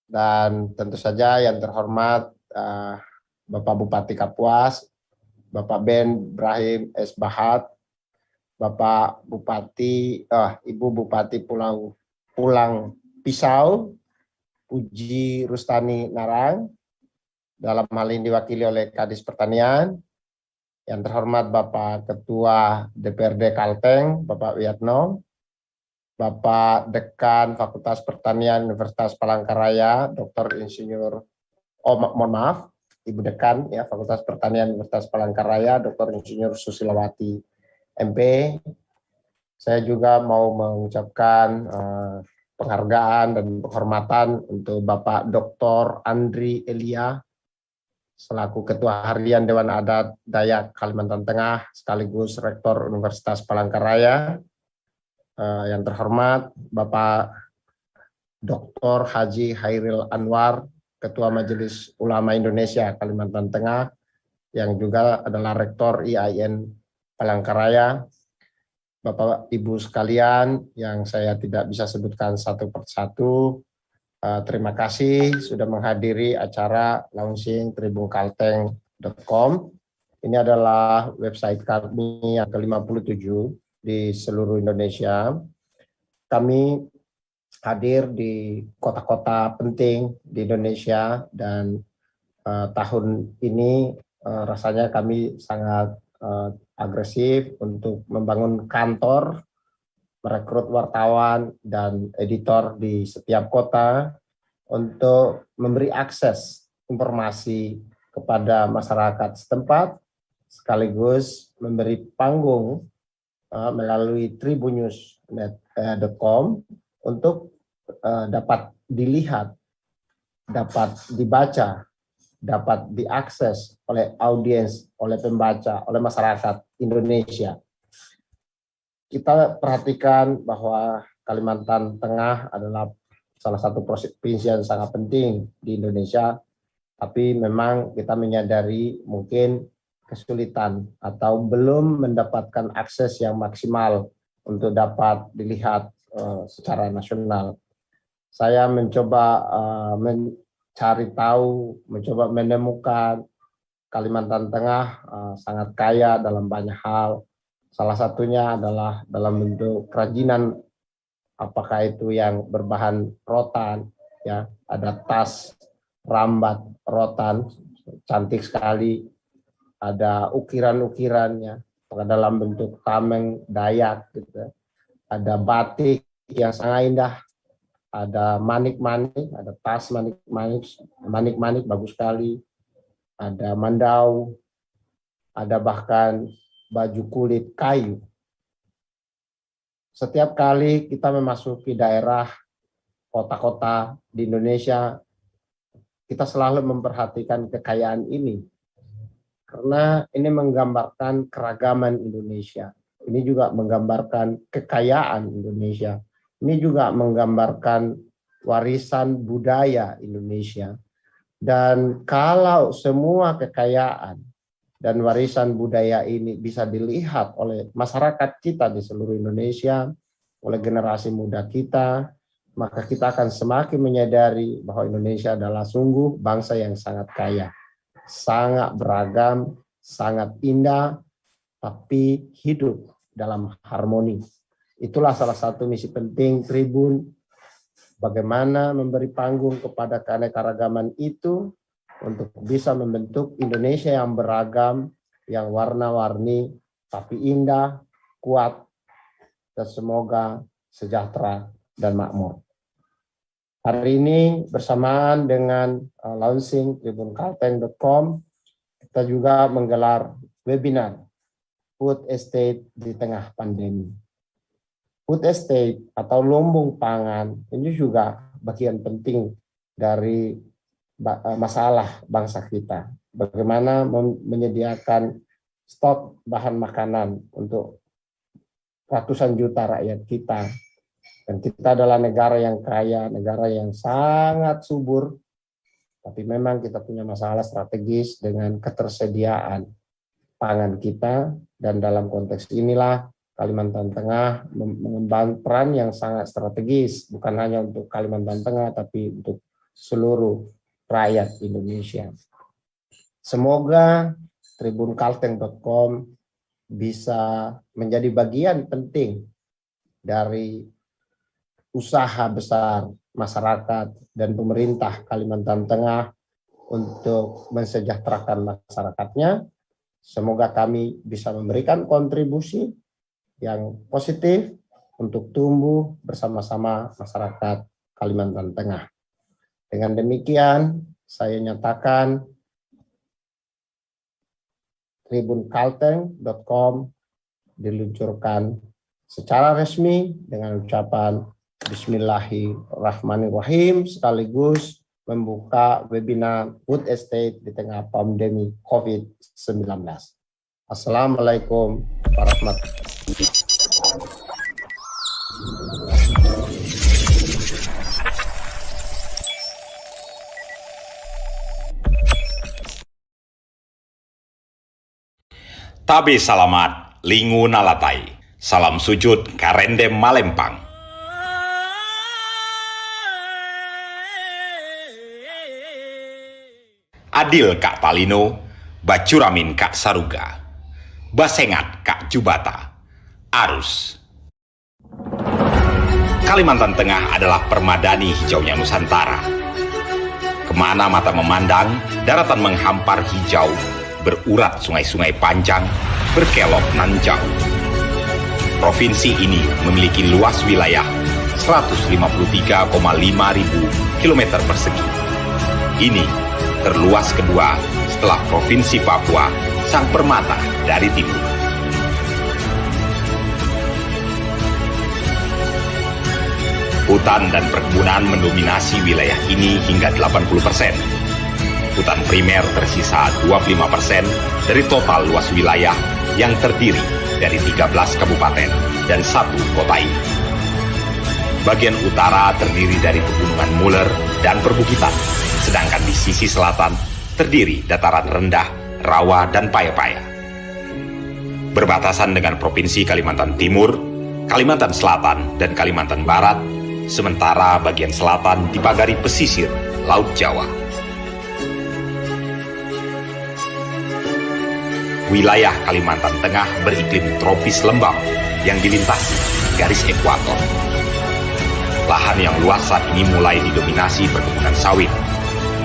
dan tentu saja yang terhormat Bapak Bupati Kapuas, Bapak Ben Brahim S. Bahat, Bapak Bupati, Ibu Bupati Pulang Pisau, Puji Rustani Narang, dalam hal ini diwakili oleh Kadis Pertanian, yang terhormat Bapak Ketua DPRD Kalteng, Bapak Wiatno, Bapak Dekan Fakultas Pertanian Universitas Palangkaraya, Dr. Insinyur, mohon maaf, Ibu Dekan ya Fakultas Pertanian Universitas Palangkaraya, Dr. Insinyur Susilawati MP. Saya juga mau mengucapkan penghargaan dan penghormatan untuk Bapak Dr. Andri Elia selaku Ketua Harian Dewan Adat Dayak Kalimantan Tengah sekaligus Rektor Universitas Palangkaraya. Yang terhormat Bapak Dr. Haji Hairil Anwar, Ketua Majelis Ulama Indonesia Kalimantan Tengah, yang juga adalah Rektor IAIN Palangkaraya. Bapak Ibu sekalian yang saya tidak bisa sebutkan satu persatu, Terima kasih sudah menghadiri acara launching tribunkalteng.com. Ini adalah website kami yang ke-57 di seluruh Indonesia. Kami hadir di kota-kota penting di Indonesia dan tahun ini rasanya kami sangat agresif untuk membangun kantor, merekrut wartawan dan editor di setiap kota untuk memberi akses informasi kepada masyarakat setempat, sekaligus memberi panggung melalui tribunnews.com untuk dapat dilihat, dapat dibaca, dapat diakses oleh audiens, oleh pembaca, oleh masyarakat Indonesia. Kita perhatikan bahwa Kalimantan Tengah adalah salah satu provinsi yang sangat penting di Indonesia, tapi memang kita menyadari mungkin kesulitan atau belum mendapatkan akses yang maksimal untuk dapat dilihat secara nasional. Saya mencoba mencari tahu, mencoba menemukan Kalimantan Tengah sangat kaya dalam banyak hal. Salah satunya adalah dalam bentuk kerajinan, apakah itu yang berbahan rotan, ya, ada tas rambat rotan, cantik sekali, ada ukiran-ukirannya, dalam bentuk tameng Dayak, gitu. Ada batik yang sangat indah, ada manik-manik, ada tas manik-manik bagus sekali, ada mandau, ada bahkan baju kulit kayu. Setiap kali kita memasuki daerah, kota-kota di Indonesia, kita selalu memperhatikan kekayaan ini. Karena ini menggambarkan keragaman Indonesia. Ini juga menggambarkan kekayaan Indonesia. Ini juga menggambarkan warisan budaya Indonesia. Dan kalau semua kekayaan dan warisan budaya ini bisa dilihat oleh masyarakat kita di seluruh Indonesia, oleh generasi muda kita, maka kita akan semakin menyadari bahwa Indonesia adalah sungguh bangsa yang sangat kaya, sangat beragam, sangat indah, tapi hidup dalam harmoni. Itulah salah satu misi penting Tribun, bagaimana memberi panggung kepada keanekaragaman itu, untuk bisa membentuk Indonesia yang beragam, yang warna-warni, tapi indah, kuat, dan semoga sejahtera dan makmur. Hari ini bersamaan dengan launching tribunkalteng.com, kita juga menggelar webinar Food Estate di tengah pandemi. Food estate atau lumbung pangan ini juga bagian penting dari masalah bangsa kita. Bagaimana menyediakan stok bahan makanan untuk ratusan juta rakyat kita. Dan kita adalah negara yang kaya, negara yang sangat subur, tapi memang kita punya masalah strategis dengan ketersediaan pangan kita, dan dalam konteks inilah Kalimantan Tengah mengemban peran yang sangat strategis, bukan hanya untuk Kalimantan Tengah, tapi untuk seluruh rakyat Indonesia. Semoga tribunkalteng.com bisa menjadi bagian penting dari usaha besar masyarakat dan pemerintah Kalimantan Tengah untuk mensejahterakan masyarakatnya. Semoga kami bisa memberikan kontribusi yang positif untuk tumbuh bersama-sama masyarakat Kalimantan Tengah. Dengan demikian, saya nyatakan tribunkalteng.com diluncurkan secara resmi dengan ucapan Bismillahirrahmanirrahim, sekaligus membuka webinar Food Estate di tengah pandemi COVID-19. Assalamualaikum warahmatullahi wabarakatuh. Tabe salamat, lingu nalatai. Salam sujud karende malempang. Adil Kak Palino, Bacuramin Kak Saruga, Basengat Kak Jubata, Arus. Kalimantan Tengah adalah permadani hijaunya Nusantara. Kemana mata memandang, daratan menghampar hijau, berurat sungai-sungai panjang, berkelok nan jauh. Provinsi ini memiliki luas wilayah 153,5 ribu kilometer persegi. Ini terluas kedua setelah Provinsi Papua, sang permata dari timur. Hutan dan perkebunan mendominasi wilayah ini hingga 80%. Hutan primer tersisa 25% dari total luas wilayah yang terdiri dari 13 kabupaten dan 1 kota ini. Bagian utara terdiri dari pegunungan Muler dan perbukitan, sedangkan di sisi selatan terdiri dataran rendah, rawa, dan paya-paya. Berbatasan dengan Provinsi Kalimantan Timur, Kalimantan Selatan, dan Kalimantan Barat, sementara bagian selatan dipagari pesisir Laut Jawa. Wilayah Kalimantan Tengah beriklim tropis lembab yang dilintasi garis ekuator. Lahan yang luas saat ini mulai didominasi perkebunan sawit,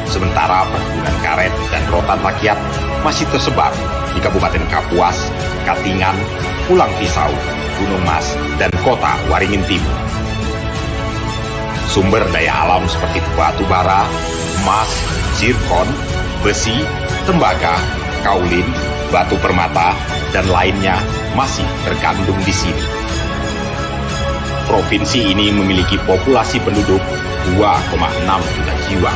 sementara perkebunan karet dan rotan rakyat masih tersebar di Kabupaten Kapuas, Katingan, Pulang Pisau, Gunung Mas, dan Kota Waringin Timur. Sumber daya alam seperti batu bara, emas, zirkon, besi, tembaga, kaulin, batu permata, dan lainnya masih terkandung di sini. Provinsi ini memiliki populasi penduduk 2,6 juta jiwa.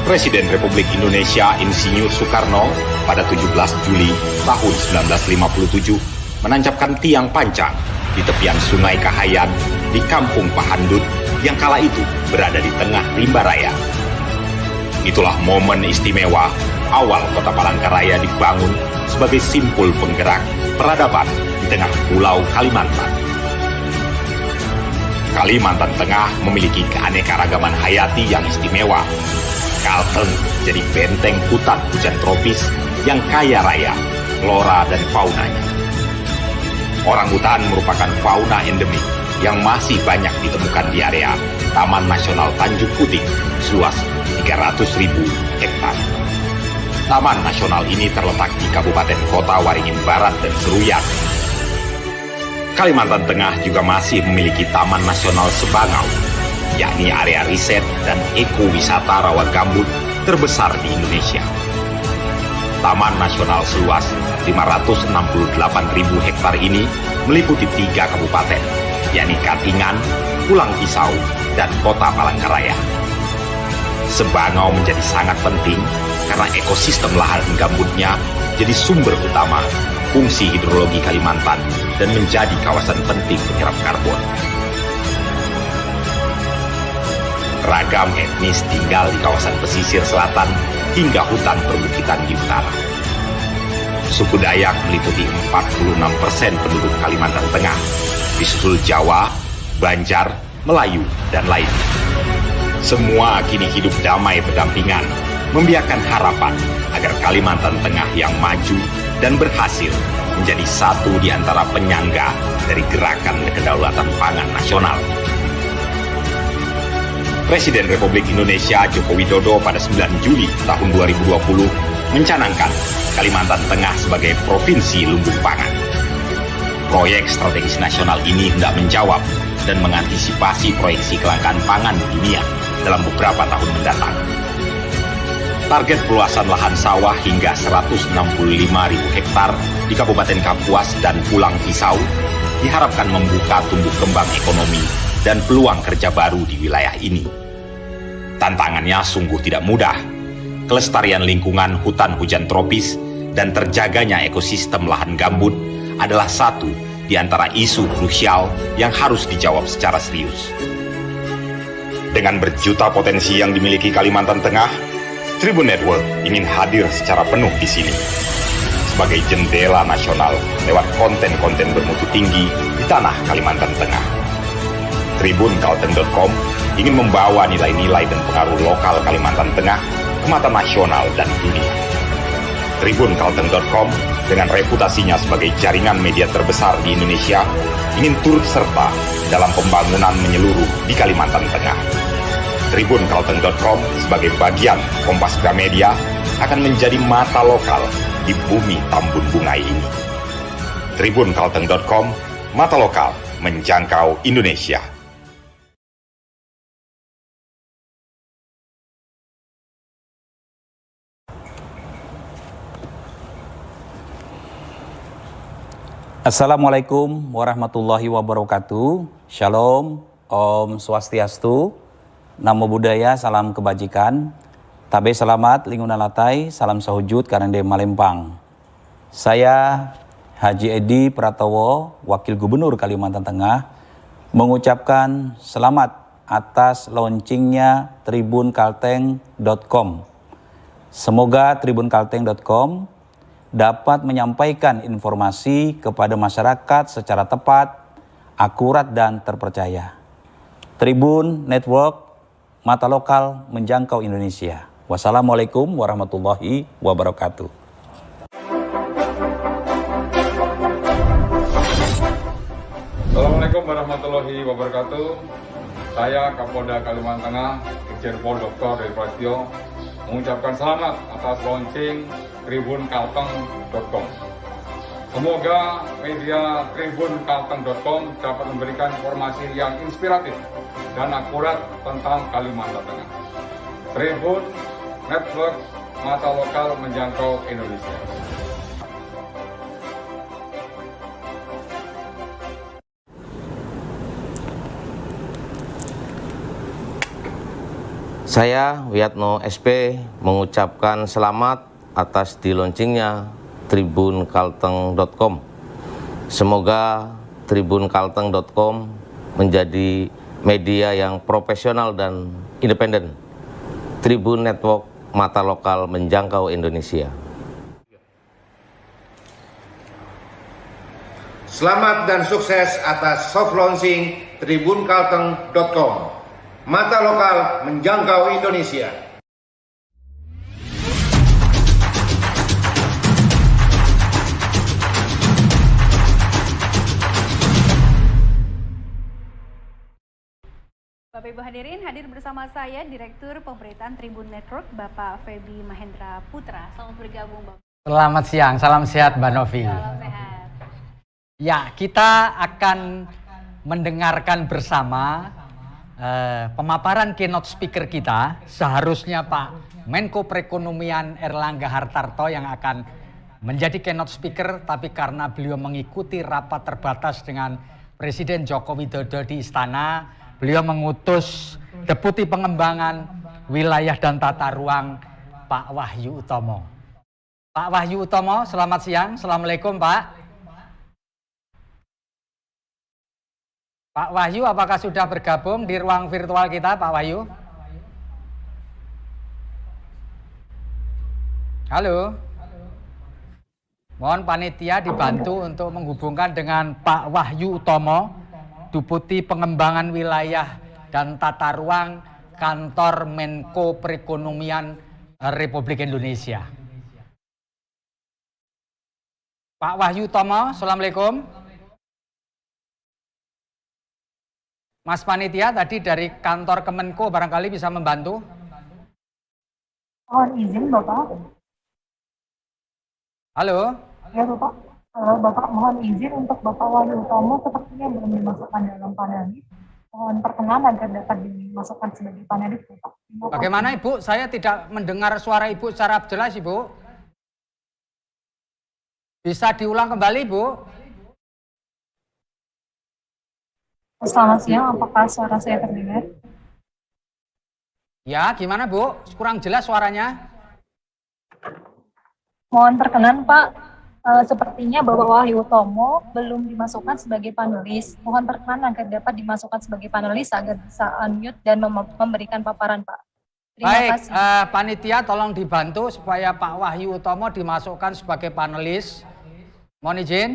Presiden Republik Indonesia Insinyur Soekarno pada 17 Juli tahun 1957 menancapkan tiang pancang di tepian Sungai Kahayan di Kampung Pahandut yang kala itu berada di tengah rimba raya. Itulah momen istimewa awal Kota Palangkaraya dibangun sebagai simpul penggerak peradaban di tengah pulau Kalimantan. Kalimantan Tengah memiliki keanekaragaman hayati yang istimewa. Kalteng jadi benteng hutan hujan tropis yang kaya raya, flora dan faunanya. Orangutan merupakan fauna endemik yang masih banyak ditemukan di area Taman Nasional Tanjung Puting seluas 300.000 hektar. Taman nasional ini terletak di Kabupaten Kota Waringin Barat dan Seruyan. Kalimantan Tengah juga masih memiliki Taman Nasional Sebangau, yakni area riset dan ekowisata rawa gambut terbesar di Indonesia. Taman nasional seluas 568.000 hektar ini meliputi 3 kabupaten, yakni Katingan, Pulang Pisau, dan Kota Palangkaraya. Sebangau menjadi sangat penting karena ekosistem lahan gambutnya jadi sumber utama fungsi hidrologi Kalimantan dan menjadi kawasan penting penyerap karbon. Ragam etnis tinggal di kawasan pesisir selatan hingga hutan perbukitan di utara. Suku Dayak meliputi 46% penduduk Kalimantan Tengah, disusul Jawa, Banjar, Melayu, dan lainnya. Semua kini hidup damai berdampingan, membiarkan harapan agar Kalimantan Tengah yang maju dan berhasil menjadi satu di antara penyangga dari gerakan kedaulatan pangan nasional. Presiden Republik Indonesia Joko Widodo pada 9 Juli tahun 2020 mencanangkan Kalimantan Tengah sebagai Provinsi Lumbung Pangan. Proyek strategis nasional ini hendak menjawab dan mengantisipasi proyeksi kelangkaan pangan di dunia dalam beberapa tahun mendatang. Target peluasan lahan sawah hingga 165.000 hektar di Kabupaten Kapuas dan Pulang Pisau diharapkan membuka tumbuh kembang ekonomi dan peluang kerja baru di wilayah ini. Tantangannya sungguh tidak mudah. Kelestarian lingkungan hutan hujan tropis dan terjaganya ekosistem lahan gambut adalah satu di antara isu krusial yang harus dijawab secara serius. Dengan berjuta potensi yang dimiliki Kalimantan Tengah, Tribun Network ingin hadir secara penuh di sini sebagai jendela nasional lewat konten-konten bermutu tinggi di tanah Kalimantan Tengah. TribunKalteng.com ingin membawa nilai-nilai dan pengaruh lokal Kalimantan Tengah ke mata nasional dan dunia. TribunKalteng.com dengan reputasinya sebagai jaringan media terbesar di Indonesia ingin turut serta dalam pembangunan menyeluruh di Kalimantan Tengah. TribunKalteng.com sebagai bagian Kompas Gramedia akan menjadi mata lokal di bumi Tambun Bungai ini. TribunKalteng.com, mata lokal menjangkau Indonesia. Assalamualaikum warahmatullahi wabarakatuh. Shalom, Om Swastiastu, Namo Buddhaya, salam kebajikan. Tabe selamat, linguna latai, salam sahujud karende Malempang. Saya Haji Edi Pratowo, Wakil Gubernur Kalimantan Tengah, mengucapkan selamat atas launchingnya tribunkalteng.com. Semoga tribunkalteng.com dapat menyampaikan informasi kepada masyarakat secara tepat, akurat, dan terpercaya. Tribun Network, mata lokal menjangkau Indonesia. Wassalamualaikum warahmatullahi wabarakatuh. Assalamualaikum warahmatullahi wabarakatuh. Saya Kapolda Kalimantan Tengah, Irjen Pol Dr. Dede Prasetyo, mengucapkan selamat atas launching tribunkalteng.com. Semoga media tribunkalteng.com dapat memberikan informasi yang inspiratif dan akurat tentang Kalimantan Tengah. Tribun Network, mata lokal menjangkau Indonesia. Saya Wiyatno SP mengucapkan selamat atas dilaunchingnya tribunkalteng.com. Semoga tribunkalteng.com menjadi media yang profesional dan independen. Tribun Network, mata lokal menjangkau Indonesia. Selamat dan sukses atas soft launching tribunkalteng.com. Mata lokal menjangkau Indonesia. Bapak Ibu hadirin, hadir bersama saya Direktur Pemberitaan Tribun Network, Bapak Feby Mahendra Putra. Selamat bergabung, Bapak. Selamat siang, salam sehat Mbak Novi. Salam sehat. Ya, kita akan mendengarkan bersama pemaparan keynote speaker kita. Seharusnya Pak Menko Perekonomian Erlangga Hartarto yang akan menjadi keynote speaker, tapi karena beliau mengikuti rapat terbatas dengan Presiden Joko Widodo di Istana, beliau mengutus Deputi Pengembangan Wilayah dan Tata Ruang Pak Wahyu Utomo. Pak Wahyu Utomo, selamat siang. Assalamualaikum Pak. Pak Wahyu, apakah sudah bergabung di ruang virtual kita, Pak Wahyu? Halo? Mohon panitia dibantu untuk menghubungkan dengan Pak Wahyu Utomo, Deputi Pengembangan Wilayah dan Tata Ruang Kantor Menko Perekonomian Republik Indonesia. Pak Wahyu Utomo, Assalamualaikum. Mas Panitia tadi dari kantor Kemenko barangkali bisa membantu. Mohon izin Bapak. Halo. Ya Bapak. Bapak mohon izin untuk Bapak Wahyu Utomo sepertinya belum dimasukkan dalam panelis. Mohon perkenan agar dapat dimasukkan sebagai panelis Bapak. Bagaimana Ibu? Saya tidak mendengar suara Ibu secara jelas Ibu. Bisa diulang kembali Ibu? Selamat siang, apakah suara saya terdengar? Ya, gimana Bu? Kurang jelas suaranya. Mohon perkenan Pak, sepertinya Bapak Wahyu Utomo belum dimasukkan sebagai panelis. Mohon perkenan agar dapat dimasukkan sebagai panelis agar bisa unmute dan memberikan paparan Pak. Terima kasih. Panitia tolong dibantu supaya Pak Wahyu Utomo dimasukkan sebagai panelis. Mohon izin.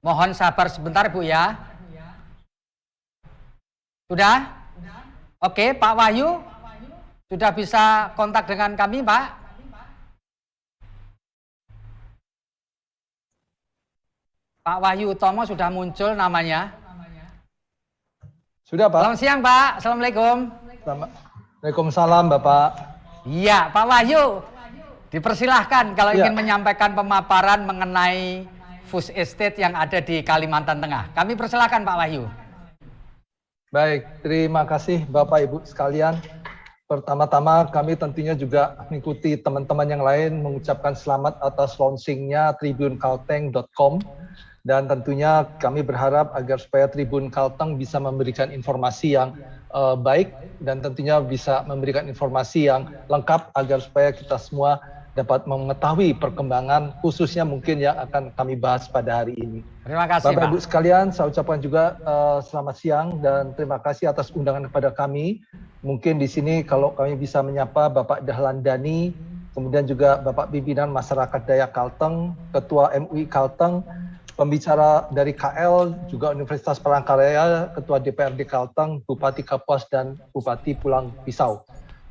Mohon sabar sebentar Bu ya. Sudah? Oke, Pak Wahyu, Sudah bisa kontak dengan kami, Pak? Pak Wahyu Utomo sudah muncul namanya. Sudah, Pak. Selamat siang, Pak. Assalamualaikum. Waalaikumsalam, Bapak. Iya, Pak Wahyu. Dipersilahkan kalau Ya. ingin menyampaikan pemaparan mengenai food estate yang ada di Kalimantan Tengah. Kami persilahkan, Pak Wahyu. Baik, terima kasih Bapak Ibu sekalian. Pertama-tama kami tentunya juga mengikuti teman-teman yang lain mengucapkan selamat atas launchingnya tribunkalteng.com, dan tentunya kami berharap agar supaya Tribun Kalteng bisa memberikan informasi yang baik dan tentunya bisa memberikan informasi yang lengkap agar supaya kita semua dapat mengetahui perkembangan khususnya mungkin yang akan kami bahas pada hari ini. Terima kasih, Bapak Pak. Ibu sekalian, saya ucapkan juga selamat siang dan terima kasih atas undangan kepada kami. Mungkin di sini kalau kami bisa menyapa Bapak Dahlan Dani, kemudian juga Bapak Pimpinan Masyarakat Dayak Kalteng, Ketua MUI Kalteng, pembicara dari KL, juga Universitas Palangkaraya, Ketua DPRD Kalteng, Bupati Kapuas, dan Bupati Pulang Pisau.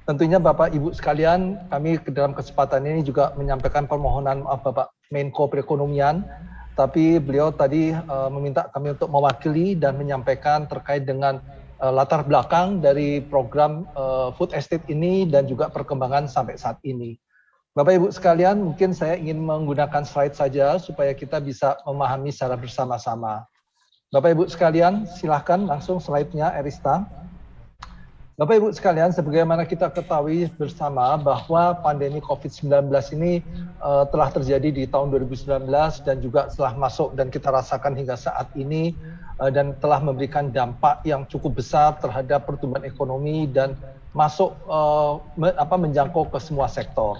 Tentunya Bapak Ibu sekalian, kami dalam kesempatan ini juga menyampaikan permohonan maaf Bapak Menko Perekonomian, tapi beliau tadi meminta kami untuk mewakili dan menyampaikan terkait dengan latar belakang dari program food estate ini dan juga perkembangan sampai saat ini. Bapak Ibu sekalian, mungkin saya ingin menggunakan slide saja supaya kita bisa memahami secara bersama-sama. Bapak Ibu sekalian, silahkan langsung slide-nya, Erista. Bapak Ibu sekalian, sebagaimana kita ketahui bersama bahwa pandemi COVID-19 ini telah terjadi di tahun 2019 dan juga telah masuk dan kita rasakan hingga saat ini dan telah memberikan dampak yang cukup besar terhadap pertumbuhan ekonomi dan masuk menjangkau ke semua sektor.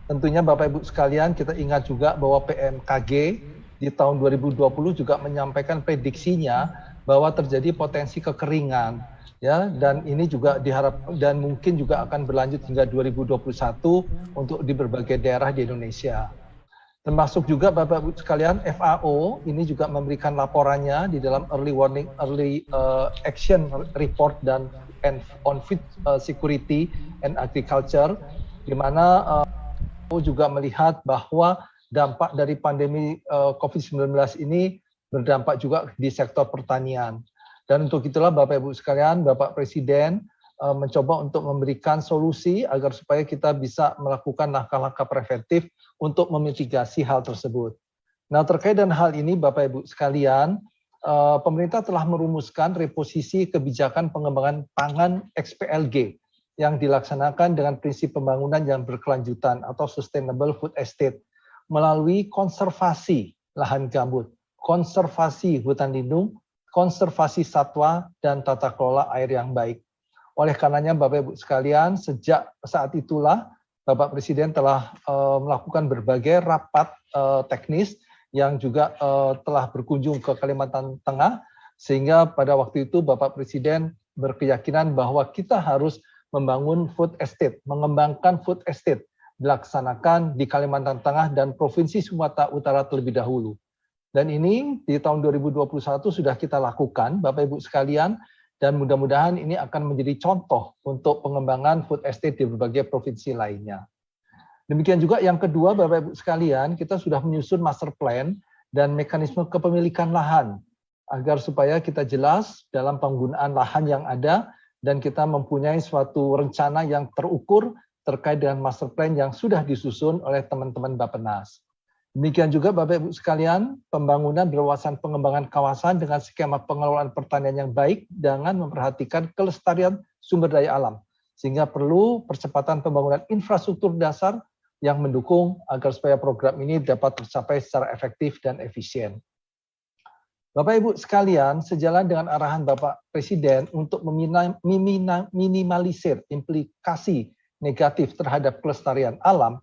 Tentunya Bapak Ibu sekalian, kita ingat juga bahwa PMKG di tahun 2020 juga menyampaikan prediksinya bahwa terjadi potensi kekeringan. Ya, dan ini juga diharap dan mungkin juga akan berlanjut hingga 2021 untuk di berbagai daerah di Indonesia. Termasuk juga Bapak Ibu sekalian, FAO ini juga memberikan laporannya di dalam Early Action Report dan on Food Security and Agriculture, di mana FAO juga melihat bahwa dampak dari pandemi COVID-19 ini berdampak juga di sektor pertanian. Dan untuk itulah Bapak Ibu sekalian, Bapak Presiden mencoba untuk memberikan solusi agar supaya kita bisa melakukan langkah-langkah preventif untuk memitigasi hal tersebut. Nah, terkait dengan hal ini Bapak Ibu sekalian, pemerintah telah merumuskan reposisi kebijakan pengembangan pangan XPLG yang dilaksanakan dengan prinsip pembangunan yang berkelanjutan atau Sustainable Food Estate melalui konservasi lahan gambut, konservasi hutan lindung, konservasi satwa, dan tata kelola air yang baik. Oleh karenanya Bapak Ibu sekalian, sejak saat itulah Bapak Presiden telah melakukan berbagai rapat teknis yang juga telah berkunjung ke Kalimantan Tengah, sehingga pada waktu itu Bapak Presiden berkeyakinan bahwa kita harus membangun food estate, mengembangkan food estate, dilaksanakan di Kalimantan Tengah dan Provinsi Sumatera Utara terlebih dahulu. Dan ini di tahun 2021 sudah kita lakukan, Bapak Ibu sekalian, dan mudah-mudahan ini akan menjadi contoh untuk pengembangan food estate di berbagai provinsi lainnya. Demikian juga yang kedua, Bapak Ibu sekalian, kita sudah menyusun master plan dan mekanisme kepemilikan lahan, agar supaya kita jelas dalam penggunaan lahan yang ada, dan kita mempunyai suatu rencana yang terukur terkait dengan master plan yang sudah disusun oleh teman-teman Bappenas. Demikian juga Bapak Ibu sekalian, pembangunan berwawasan pengembangan kawasan dengan skema pengelolaan pertanian yang baik dengan memperhatikan kelestarian sumber daya alam. Sehingga perlu percepatan pembangunan infrastruktur dasar yang mendukung agar supaya program ini dapat tercapai secara efektif dan efisien. Bapak Ibu sekalian, sejalan dengan arahan Bapak Presiden untuk minimalisir implikasi negatif terhadap kelestarian alam,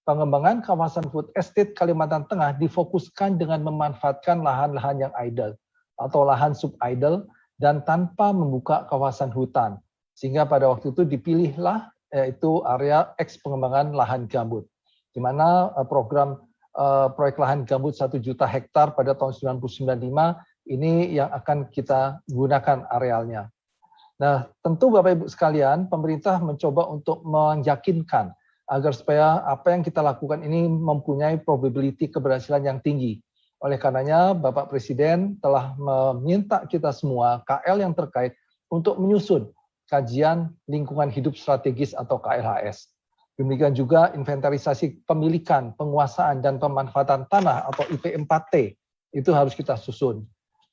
pengembangan kawasan food estate Kalimantan Tengah difokuskan dengan memanfaatkan lahan-lahan yang idle atau lahan sub-idle dan tanpa membuka kawasan hutan. Sehingga pada waktu itu dipilihlah yaitu area eks pengembangan lahan gambut, di mana program proyek lahan gambut 1 juta hektar pada tahun 1995 ini yang akan kita gunakan arealnya. Nah, tentu Bapak Ibu sekalian, pemerintah mencoba untuk meyakinkan agar supaya apa yang kita lakukan ini mempunyai probability keberhasilan yang tinggi. Oleh karenanya, Bapak Presiden telah meminta kita semua, KL yang terkait, untuk menyusun kajian lingkungan hidup strategis atau KLHS. Demikian juga inventarisasi pemilikan, penguasaan, dan pemanfaatan tanah atau IP4T, itu harus kita susun.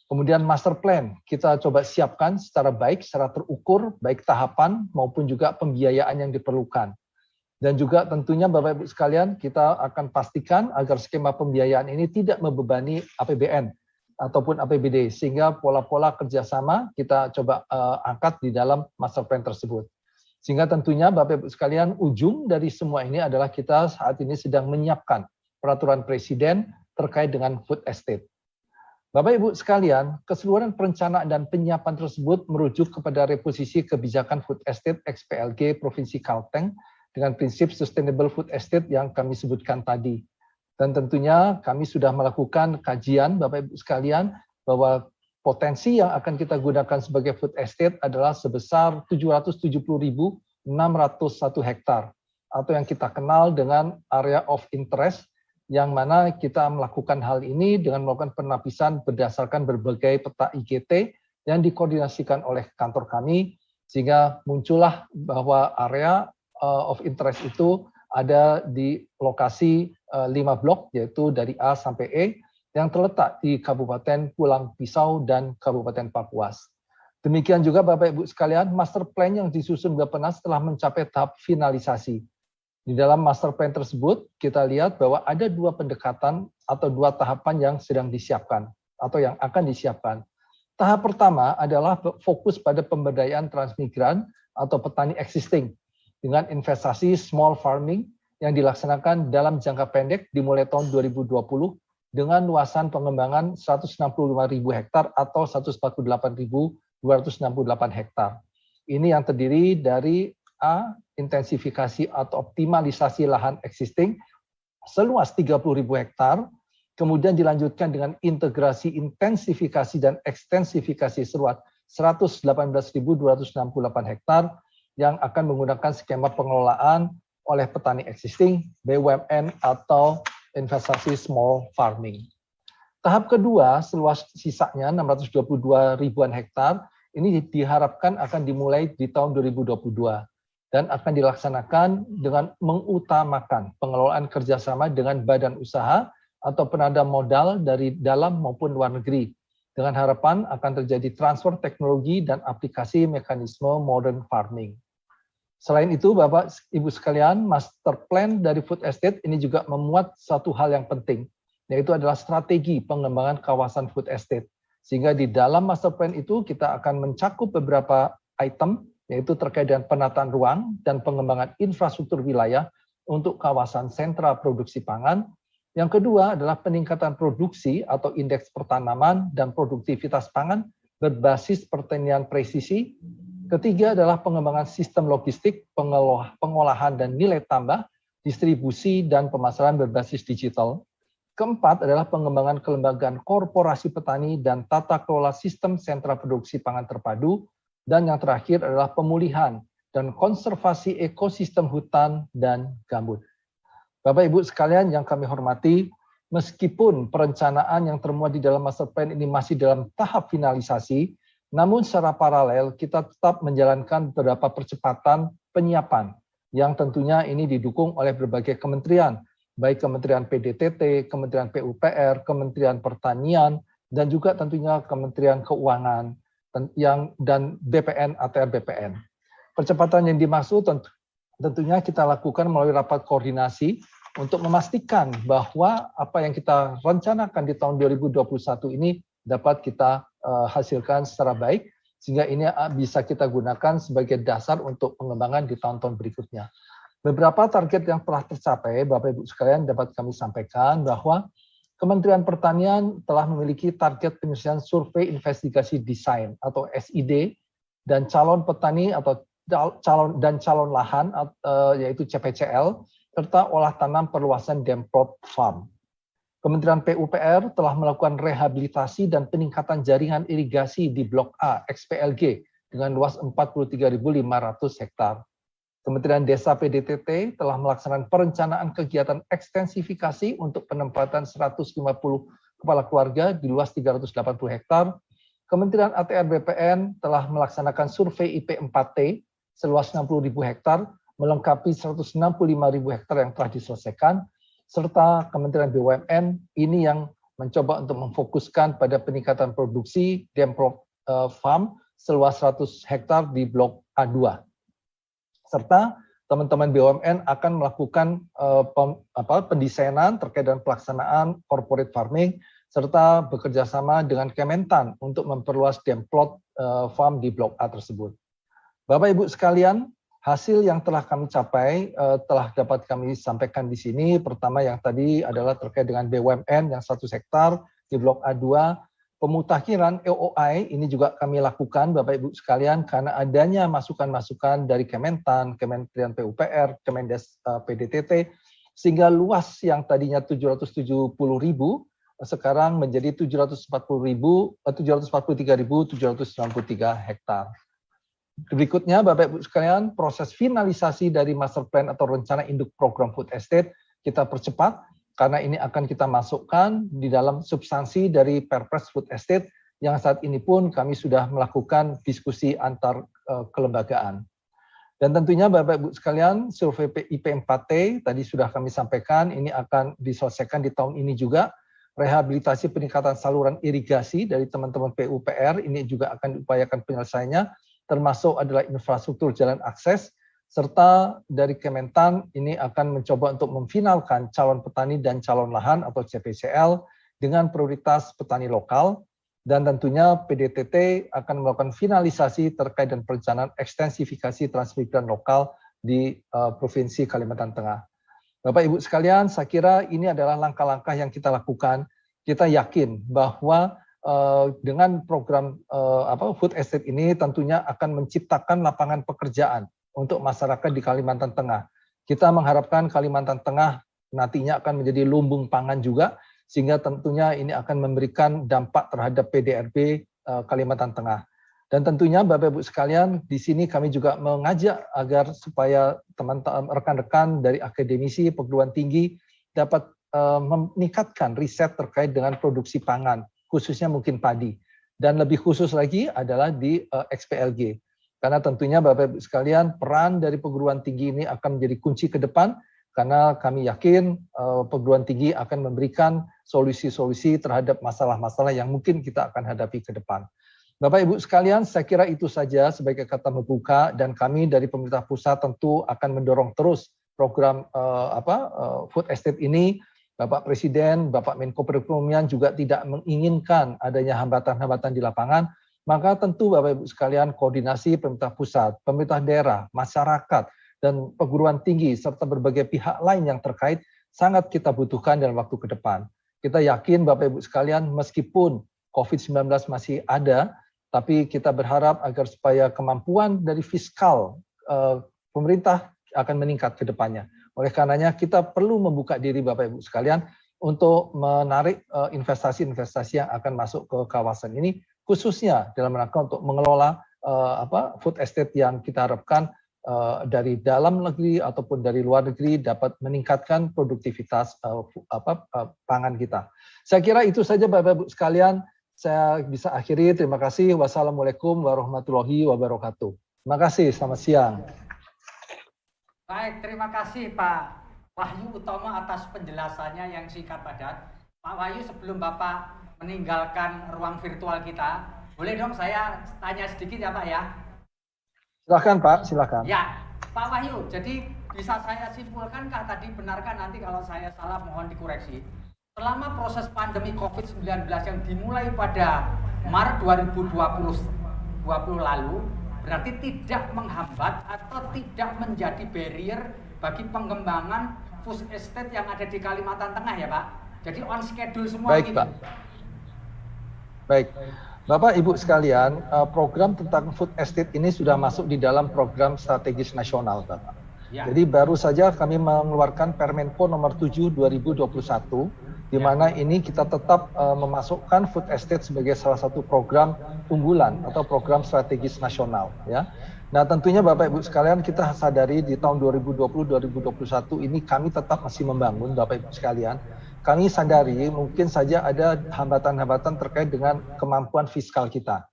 Kemudian master plan kita coba siapkan secara baik, secara terukur, baik tahapan maupun juga pembiayaan yang diperlukan. Dan juga tentunya Bapak Ibu sekalian, kita akan pastikan agar skema pembiayaan ini tidak membebani APBN ataupun APBD, sehingga pola-pola kerjasama kita coba angkat di dalam master plan tersebut. Sehingga tentunya Bapak Ibu sekalian, ujung dari semua ini adalah kita saat ini sedang menyiapkan peraturan presiden terkait dengan food estate. Bapak Ibu sekalian, keseluruhan perencanaan dan penyiapan tersebut merujuk kepada reposisi kebijakan food estate XPLG Provinsi Kalteng dengan prinsip sustainable food estate yang kami sebutkan tadi. Dan tentunya kami sudah melakukan kajian Bapak Ibu sekalian bahwa potensi yang akan kita gunakan sebagai food estate adalah sebesar 770.601 hektar atau yang kita kenal dengan area of interest, yang mana kita melakukan hal ini dengan melakukan penapisan berdasarkan berbagai peta IGT yang dikoordinasikan oleh kantor kami, sehingga muncullah bahwa area of interest itu ada di lokasi 5 blok, yaitu dari A sampai E, yang terletak di Kabupaten Pulang Pisau dan Kabupaten Papuas. Demikian juga Bapak Ibu sekalian, master plan yang disusun Bappenas telah mencapai tahap finalisasi. Di dalam master plan tersebut, kita lihat bahwa ada 2 pendekatan atau 2 tahapan yang sedang disiapkan atau yang akan disiapkan. Tahap pertama adalah fokus pada pemberdayaan transmigran atau petani existing dengan investasi small farming yang dilaksanakan dalam jangka pendek dimulai tahun 2020 dengan luasan pengembangan 165.000 hektar atau 148.268 hektar. Ini yang terdiri dari A, intensifikasi atau optimalisasi lahan existing seluas 30.000 hektar, kemudian dilanjutkan dengan integrasi intensifikasi dan ekstensifikasi seluas 118.268 hektar yang akan menggunakan skema pengelolaan oleh petani existing, BUMN, atau investasi small farming. Tahap kedua, seluas sisanya 622 ribuan hektar, ini diharapkan akan dimulai di tahun 2022 dan akan dilaksanakan dengan mengutamakan pengelolaan kerjasama dengan badan usaha atau penada modal dari dalam maupun luar negeri, dengan harapan akan terjadi transfer teknologi dan aplikasi mekanisme modern farming. Selain itu, Bapak Ibu sekalian, master plan dari food estate ini juga memuat satu hal yang penting, yaitu adalah strategi pengembangan kawasan food estate. Sehingga di dalam master plan itu kita akan mencakup beberapa item, yaitu terkait dengan penataan ruang dan pengembangan infrastruktur wilayah untuk kawasan sentra produksi pangan. Yang kedua adalah peningkatan produksi atau indeks pertanaman dan produktivitas pangan berbasis pertanian presisi. Ketiga adalah pengembangan sistem logistik, pengolahan dan nilai tambah, distribusi dan pemasaran berbasis digital. Keempat adalah pengembangan kelembagaan korporasi petani dan tata kelola sistem sentra produksi pangan terpadu. Dan yang terakhir adalah pemulihan dan konservasi ekosistem hutan dan gambut. Bapak Ibu sekalian yang kami hormati, meskipun perencanaan yang termuat di dalam master plan ini masih dalam tahap finalisasi, namun secara paralel kita tetap menjalankan beberapa percepatan penyiapan yang tentunya ini didukung oleh berbagai kementerian, baik Kementerian PDTT, Kementerian PUPR, Kementerian Pertanian, dan juga tentunya Kementerian Keuangan, dan BPN, ATR BPN. Percepatan yang dimaksud tentunya kita lakukan melalui rapat koordinasi untuk memastikan bahwa apa yang kita rencanakan di tahun 2021 ini dapat kita hasilkan secara baik, sehingga ini bisa kita gunakan sebagai dasar untuk pengembangan di tahun-tahun berikutnya. Beberapa target yang telah tercapai, Bapak Ibu sekalian, dapat kami sampaikan bahwa Kementerian Pertanian telah memiliki target penyelesaian survei investigasi desain atau SID dan calon petani atau calon lahan yaitu CPCL serta olah tanam perluasan Demprot Farm. Kementerian PUPR telah melakukan rehabilitasi dan peningkatan jaringan irigasi di Blok A XPLG dengan luas 43.500 hektar. Kementerian Desa PDTT telah melaksanakan perencanaan kegiatan ekstensifikasi untuk penempatan 150 kepala keluarga di luas 380 hektar. Kementerian ATR BPN telah melaksanakan survei IP4T seluas 60.000 hektar, melengkapi 165.000 hektar yang telah diselesaikan, serta Kementerian BUMN ini yang mencoba untuk memfokuskan pada peningkatan produksi Demplot Farm seluas 100 hektar di Blok A2. Serta teman-teman BUMN akan melakukan pendesainan terkait dengan pelaksanaan corporate farming serta bekerja sama dengan Kementan untuk memperluas Demplot Farm di Blok A tersebut. Bapak Ibu sekalian, hasil yang telah kami capai telah dapat kami sampaikan di sini. Pertama yang tadi adalah terkait dengan BUMN yang 100 hektar di Blok A2. Pemutakhiran EOI ini juga kami lakukan Bapak Ibu sekalian karena adanya masukan-masukan dari Kementan, Kementerian PUPR, Kemendes PDTT, sehingga luas yang tadinya 770.000 sekarang menjadi 743.793 hektar. Berikutnya Bapak Ibu sekalian, proses finalisasi dari master plan atau rencana induk program food estate kita percepat karena ini akan kita masukkan di dalam substansi dari Perpres Food Estate yang saat ini pun kami sudah melakukan diskusi antar kelembagaan. Dan tentunya Bapak Ibu sekalian, survei IP4T tadi sudah kami sampaikan, ini akan diselesaikan di tahun ini juga. Rehabilitasi peningkatan saluran irigasi dari teman-teman PUPR, ini juga akan diupayakan penyelesaiannya, termasuk adalah infrastruktur jalan akses, serta dari Kementan ini akan mencoba untuk memfinalkan calon petani dan calon lahan atau CPCL dengan prioritas petani lokal, dan tentunya PDTT akan melakukan finalisasi terkait dengan perencanaan ekstensifikasi transmigran lokal di Provinsi Kalimantan Tengah. Bapak Ibu sekalian, saya kira ini adalah langkah-langkah yang kita lakukan. Kita yakin bahwa dengan program food estate ini tentunya akan menciptakan lapangan pekerjaan untuk masyarakat di Kalimantan Tengah. Kita mengharapkan Kalimantan Tengah nantinya akan menjadi lumbung pangan juga, sehingga tentunya ini akan memberikan dampak terhadap PDRB Kalimantan Tengah. Dan tentunya Bapak Ibu sekalian, di sini kami juga mengajak agar supaya teman-teman rekan-rekan dari akademisi perguruan tinggi dapat meningkatkan riset terkait dengan produksi pangan, khususnya mungkin padi. Dan lebih khusus lagi adalah di XPLG. Karena tentunya Bapak Ibu sekalian, peran dari perguruan tinggi ini akan menjadi kunci ke depan, karena kami yakin perguruan tinggi akan memberikan solusi-solusi terhadap masalah-masalah yang mungkin kita akan hadapi ke depan. Bapak Ibu sekalian, saya kira itu saja sebagai kata membuka, dan kami dari pemerintah pusat tentu akan mendorong terus program food estate ini. Bapak Presiden, Bapak Menko Perekonomian juga tidak menginginkan adanya hambatan-hambatan di lapangan. Maka tentu Bapak Ibu sekalian, koordinasi pemerintah pusat, pemerintah daerah, masyarakat, dan perguruan tinggi, serta berbagai pihak lain yang terkait sangat kita butuhkan dalam waktu ke depan. Kita yakin Bapak Ibu sekalian, meskipun COVID-19 masih ada, tapi kita berharap agar supaya kemampuan dari fiskal pemerintah akan meningkat ke depannya. Oleh karenanya kita perlu membuka diri Bapak Ibu sekalian untuk menarik investasi-investasi yang akan masuk ke kawasan ini, khususnya dalam rangka untuk mengelola food estate yang kita harapkan dari dalam negeri ataupun dari luar negeri dapat meningkatkan produktivitas pangan kita. Saya kira itu saja Bapak Ibu sekalian, saya bisa akhiri. Terima kasih. Wassalamualaikum warahmatullahi wabarakatuh. Terima kasih, selamat siang. Baik, terima kasih Pak Wahyu Utomo atas penjelasannya yang singkat padat. Pak Wahyu, sebelum Bapak meninggalkan ruang virtual kita, boleh dong saya tanya sedikit ya Pak ya? Silakan Pak, silakan. Ya, Pak Wahyu, jadi bisa saya simpulkankah tadi, benarkah nanti kalau saya salah mohon dikoreksi. Selama proses pandemi COVID-19 yang dimulai pada Maret 2020 lalu, berarti tidak menghambat atau tidak menjadi barrier bagi pengembangan food estate yang ada di Kalimantan Tengah ya Pak? Jadi on schedule semua. Baik Pak. Baik. Bapak Ibu sekalian, program tentang food estate ini sudah masuk di dalam program strategis nasional Bapak. Ya. Jadi baru saja kami mengeluarkan Permenko nomor 7 2021, di mana ini kita tetap memasukkan food estate sebagai salah satu program unggulan atau program strategis nasional ya. Nah, tentunya Bapak Ibu sekalian, kita sadari di tahun 2020-2021 ini kami tetap masih membangun, Bapak Ibu sekalian. Kami sadari mungkin saja ada hambatan-hambatan terkait dengan kemampuan fiskal kita.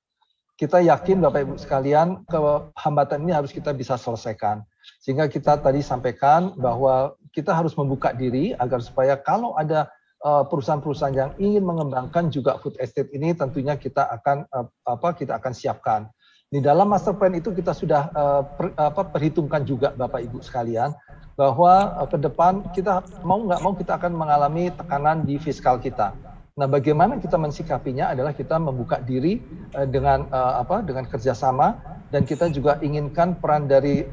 Kita yakin Bapak Ibu sekalian, hambatan ini harus kita bisa selesaikan. Sehingga kita tadi sampaikan bahwa kita harus membuka diri agar supaya kalau ada perusahaan-perusahaan yang ingin mengembangkan juga food estate ini, tentunya kita akan siapkan. Di dalam master plan itu kita sudah perhitungkan juga Bapak Ibu sekalian, bahwa ke depan kita mau nggak mau kita akan mengalami tekanan di fiskal kita. Nah, bagaimana kita mensikapinya adalah kita membuka diri dengan kerjasama, dan kita juga inginkan peran dari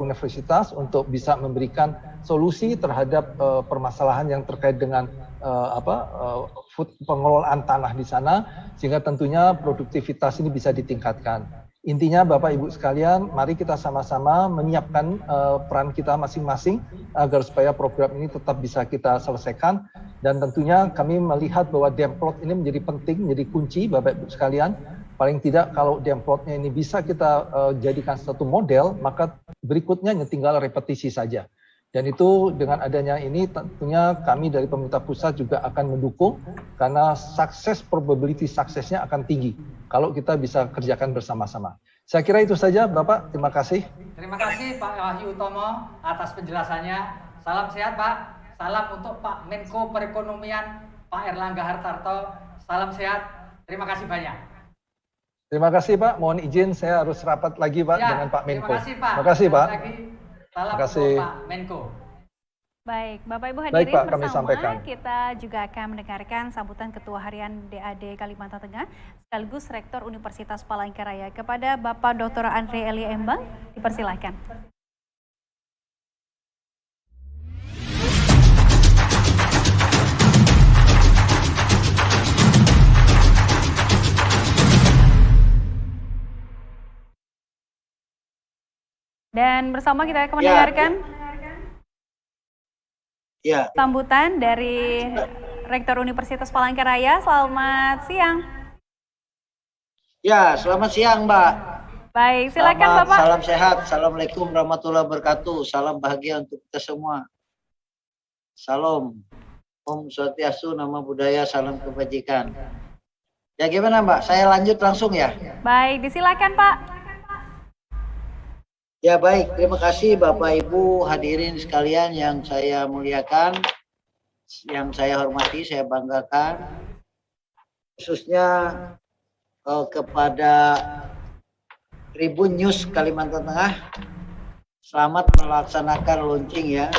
universitas untuk bisa memberikan solusi terhadap permasalahan yang terkait dengan pengelolaan tanah di sana, sehingga tentunya produktivitas ini bisa ditingkatkan. Intinya Bapak Ibu sekalian, mari kita sama-sama menyiapkan peran kita masing-masing agar supaya program ini tetap bisa kita selesaikan. Dan tentunya kami melihat bahwa Demplot ini menjadi penting, menjadi kunci Bapak Ibu sekalian. Paling tidak kalau Demplotnya ini bisa kita jadikan satu model, maka berikutnya tinggal repetisi saja. Dan itu dengan adanya ini tentunya kami dari pemerintah pusat juga akan mendukung, karena probability suksesnya akan tinggi kalau kita bisa kerjakan bersama-sama. Saya kira itu saja Bapak, terima kasih. Terima kasih Pak Wahyu Utomo atas penjelasannya. Salam sehat Pak. Salam untuk Pak Menko Perekonomian Pak Erlangga Hartarto. Salam sehat. Terima kasih banyak. Terima kasih Pak. Mohon izin saya harus rapat lagi Pak dengan Pak Menko. Terima kasih Pak. Terima kasih Pak. Salam terima kasih. untuk Pak Menko. Baik, Bapak Ibu hadirin Baik, Pak, kami bersama, sampaikan. kita juga akan mendengarkan sambutan Ketua Harian DAD Kalimantan Tengah sekaligus Rektor Universitas Palangkaraya kepada Bapak Dr. Andre Elia Embang. Dipersilakan. Dan bersama kita akan mendengarkan sambutan dari Rektor Universitas Palangkaraya. Selamat siang. Ya, selamat siang Mbak. Baik, silakan Bapak. Salam sehat, Assalamualaikum warahmatullahi wabarakatuh. Salam bahagia untuk kita semua. Salam. Om Swastiastu, Namo Buddhaya, salam kebajikan. Ya gimana Mbak, saya lanjut langsung ya? Baik, disilakan Pak. Ya baik, terima kasih Bapak Ibu hadirin sekalian yang saya muliakan, yang saya hormati, saya banggakan. Khususnya kepada Tribun News Kalimantan Tengah, selamat melaksanakan launching ya.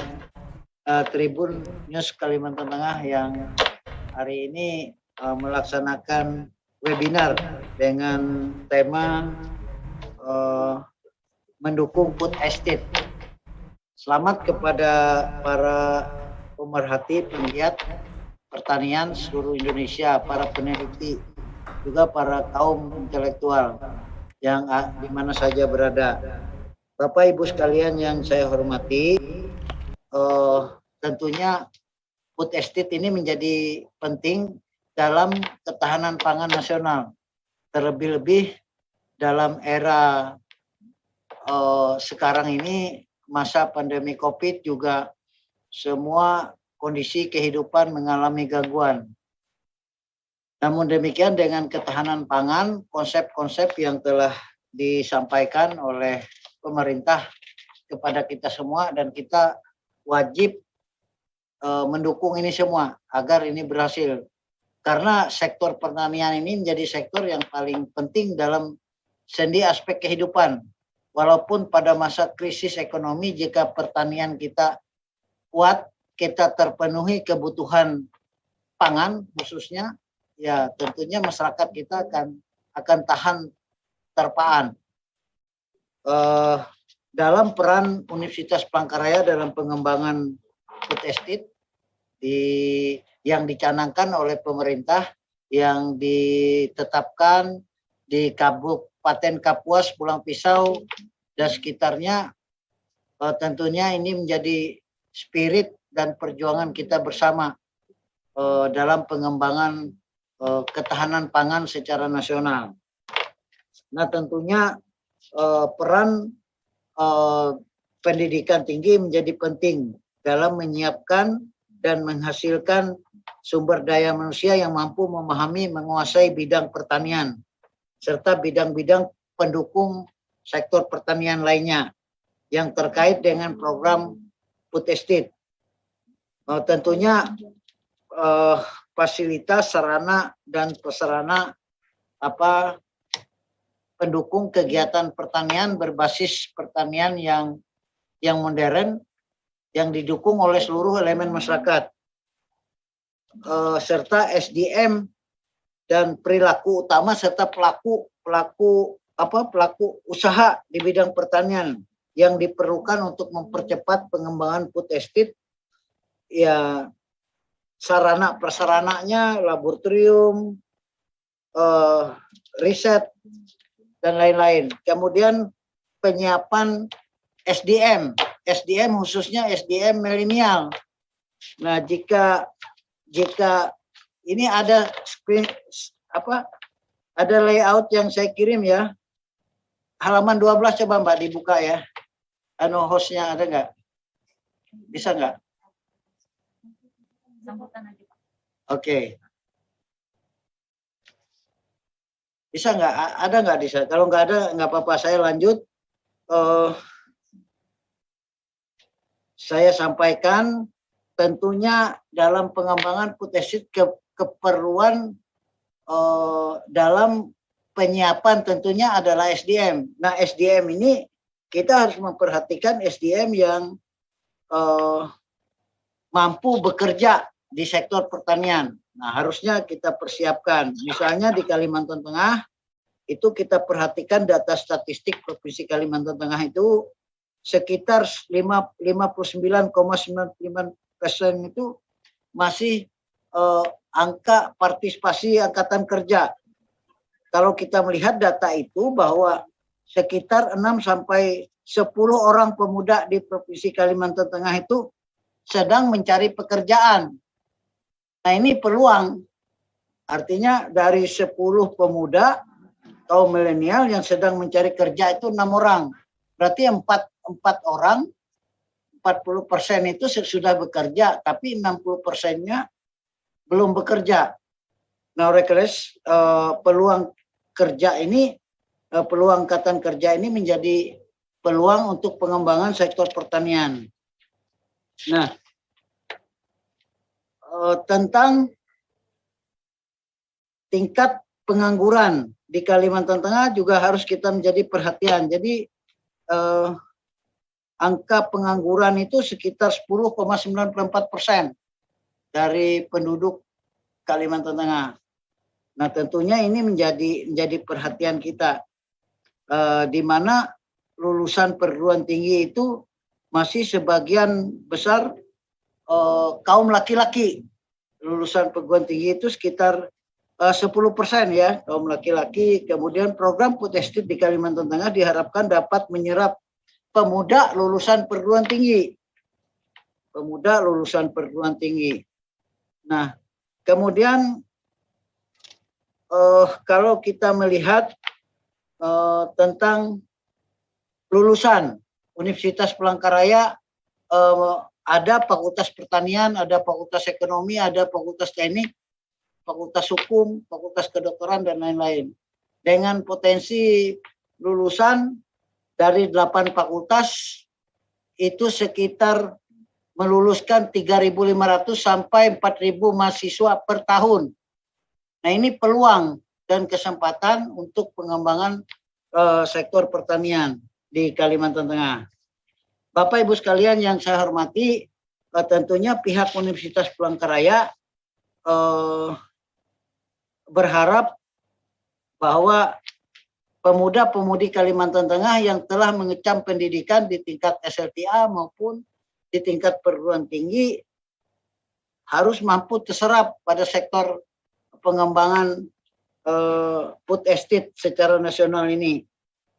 Tribun News Kalimantan Tengah yang hari ini melaksanakan webinar dengan tema mendukung food estate. Selamat kepada para pemerhati, penggiat pertanian seluruh Indonesia, para peneliti, juga para kaum intelektual yang di mana saja berada. Bapak Ibu sekalian yang saya hormati, tentunya food estate ini menjadi penting dalam ketahanan pangan nasional. Terlebih-lebih dalam era sekarang ini, masa pandemi COVID, juga semua kondisi kehidupan mengalami gangguan. Namun demikian, dengan ketahanan pangan, konsep-konsep yang telah disampaikan oleh pemerintah kepada kita semua, dan kita wajib mendukung ini semua agar ini berhasil. Karena sektor pertanian ini menjadi sektor yang paling penting dalam sendi aspek kehidupan. Walaupun pada masa krisis ekonomi, jika pertanian kita kuat, kita terpenuhi kebutuhan pangan khususnya, ya tentunya masyarakat kita akan tahan terpaan. Dalam peran Universitas Palangkaraya dalam pengembangan food estate yang dicanangkan oleh pemerintah, yang ditetapkan di Kabupaten Kapuas, Pulang Pisau dan sekitarnya, tentunya ini menjadi spirit dan perjuangan kita bersama dalam pengembangan ketahanan pangan secara nasional. Nah, tentunya peran pendidikan tinggi menjadi penting dalam menyiapkan dan menghasilkan sumber daya manusia yang mampu memahami, menguasai bidang pertanian, serta bidang-bidang pendukung sektor pertanian lainnya yang terkait dengan program food estate. Tentunya fasilitas, sarana, dan prasarana pendukung kegiatan pertanian berbasis pertanian yang modern, yang didukung oleh seluruh elemen masyarakat, serta SDM dan perilaku utama serta pelaku usaha di bidang pertanian yang diperlukan untuk mempercepat pengembangan food estate. Ya, sarana prasarananya, laboratorium, riset, dan lain-lain. Kemudian penyiapan SDM khususnya SDM milenial. Nah, jika ini ada ada layout yang saya kirim ya, halaman 12 coba Mbak dibuka ya. Hostnya ada nggak? Bisa nggak? Oke. Bisa nggak? Ada nggak bisa? Kalau nggak ada, nggak apa-apa. Saya lanjut. Saya sampaikan tentunya dalam pengembangan food estate keperluan dalam penyiapan tentunya adalah SDM. Nah, SDM ini kita harus memperhatikan SDM yang mampu bekerja di sektor pertanian. Nah, harusnya kita persiapkan. Misalnya di Kalimantan Tengah, itu kita perhatikan data statistik Provinsi Kalimantan Tengah itu sekitar 59,95% itu masih angka partisipasi angkatan kerja. Kalau kita melihat data itu bahwa sekitar 6 sampai 10 orang pemuda di Provinsi Kalimantan Tengah itu sedang mencari pekerjaan. Nah, ini peluang. Artinya dari 10 pemuda kaum milenial yang sedang mencari kerja itu 6 orang. Berarti 4 orang, 40% itu sudah bekerja, tapi 60%-nya belum bekerja. Nah, oleh karena peluang kerja ini, peluang angkatan kerja ini menjadi peluang untuk pengembangan sektor pertanian. Nah, tentang tingkat pengangguran di Kalimantan Tengah juga harus kita menjadi perhatian. Jadi angka pengangguran itu sekitar 10,94% dari penduduk Kalimantan Tengah. Nah, tentunya ini menjadi perhatian kita, di mana lulusan perguruan tinggi itu masih sebagian besar kaum laki-laki. Lulusan perguruan tinggi itu sekitar 10% ya, kaum laki-laki. Kemudian program food estate di Kalimantan Tengah diharapkan dapat menyerap pemuda lulusan perguruan tinggi. Pemuda lulusan perguruan tinggi. Nah, kemudian kalau kita melihat tentang lulusan Universitas Palangkaraya, ada Fakultas Pertanian, ada Fakultas Ekonomi, ada Fakultas Teknik, Fakultas Hukum, Fakultas Kedokteran, dan lain-lain. Dengan potensi lulusan dari 8 fakultas itu sekitar meluluskan 3.500 sampai 4.000 mahasiswa per tahun. Nah, ini peluang dan kesempatan untuk pengembangan sektor pertanian di Kalimantan Tengah. Bapak Ibu sekalian yang saya hormati, tentunya pihak Universitas Palangkaraya berharap bahwa pemuda-pemudi Kalimantan Tengah yang telah mengecam pendidikan di tingkat SLTA maupun di tingkat perguruan tinggi harus mampu terserap pada sektor pengembangan food estate secara nasional ini.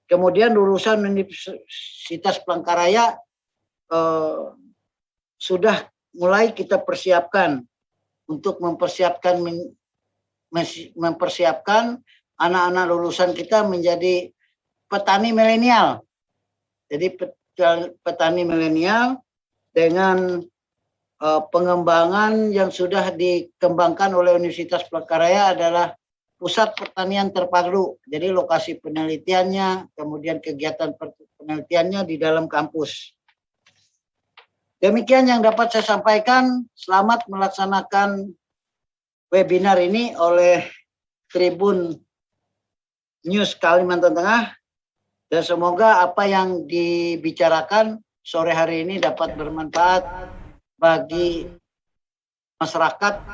Kemudian lulusan Universitas Palangkaraya sudah mulai kita persiapkan untuk mempersiapkan anak-anak lulusan kita menjadi petani milenial. Jadi petani milenial dengan pengembangan yang sudah dikembangkan oleh Universitas Palangkaraya adalah pusat pertanian terpadu. Jadi lokasi penelitiannya, kemudian kegiatan penelitiannya di dalam kampus. Demikian yang dapat saya sampaikan. Selamat melaksanakan webinar ini oleh Tribun News Kalimantan Tengah. Dan semoga apa yang dibicarakan sore hari ini dapat bermanfaat bagi masyarakat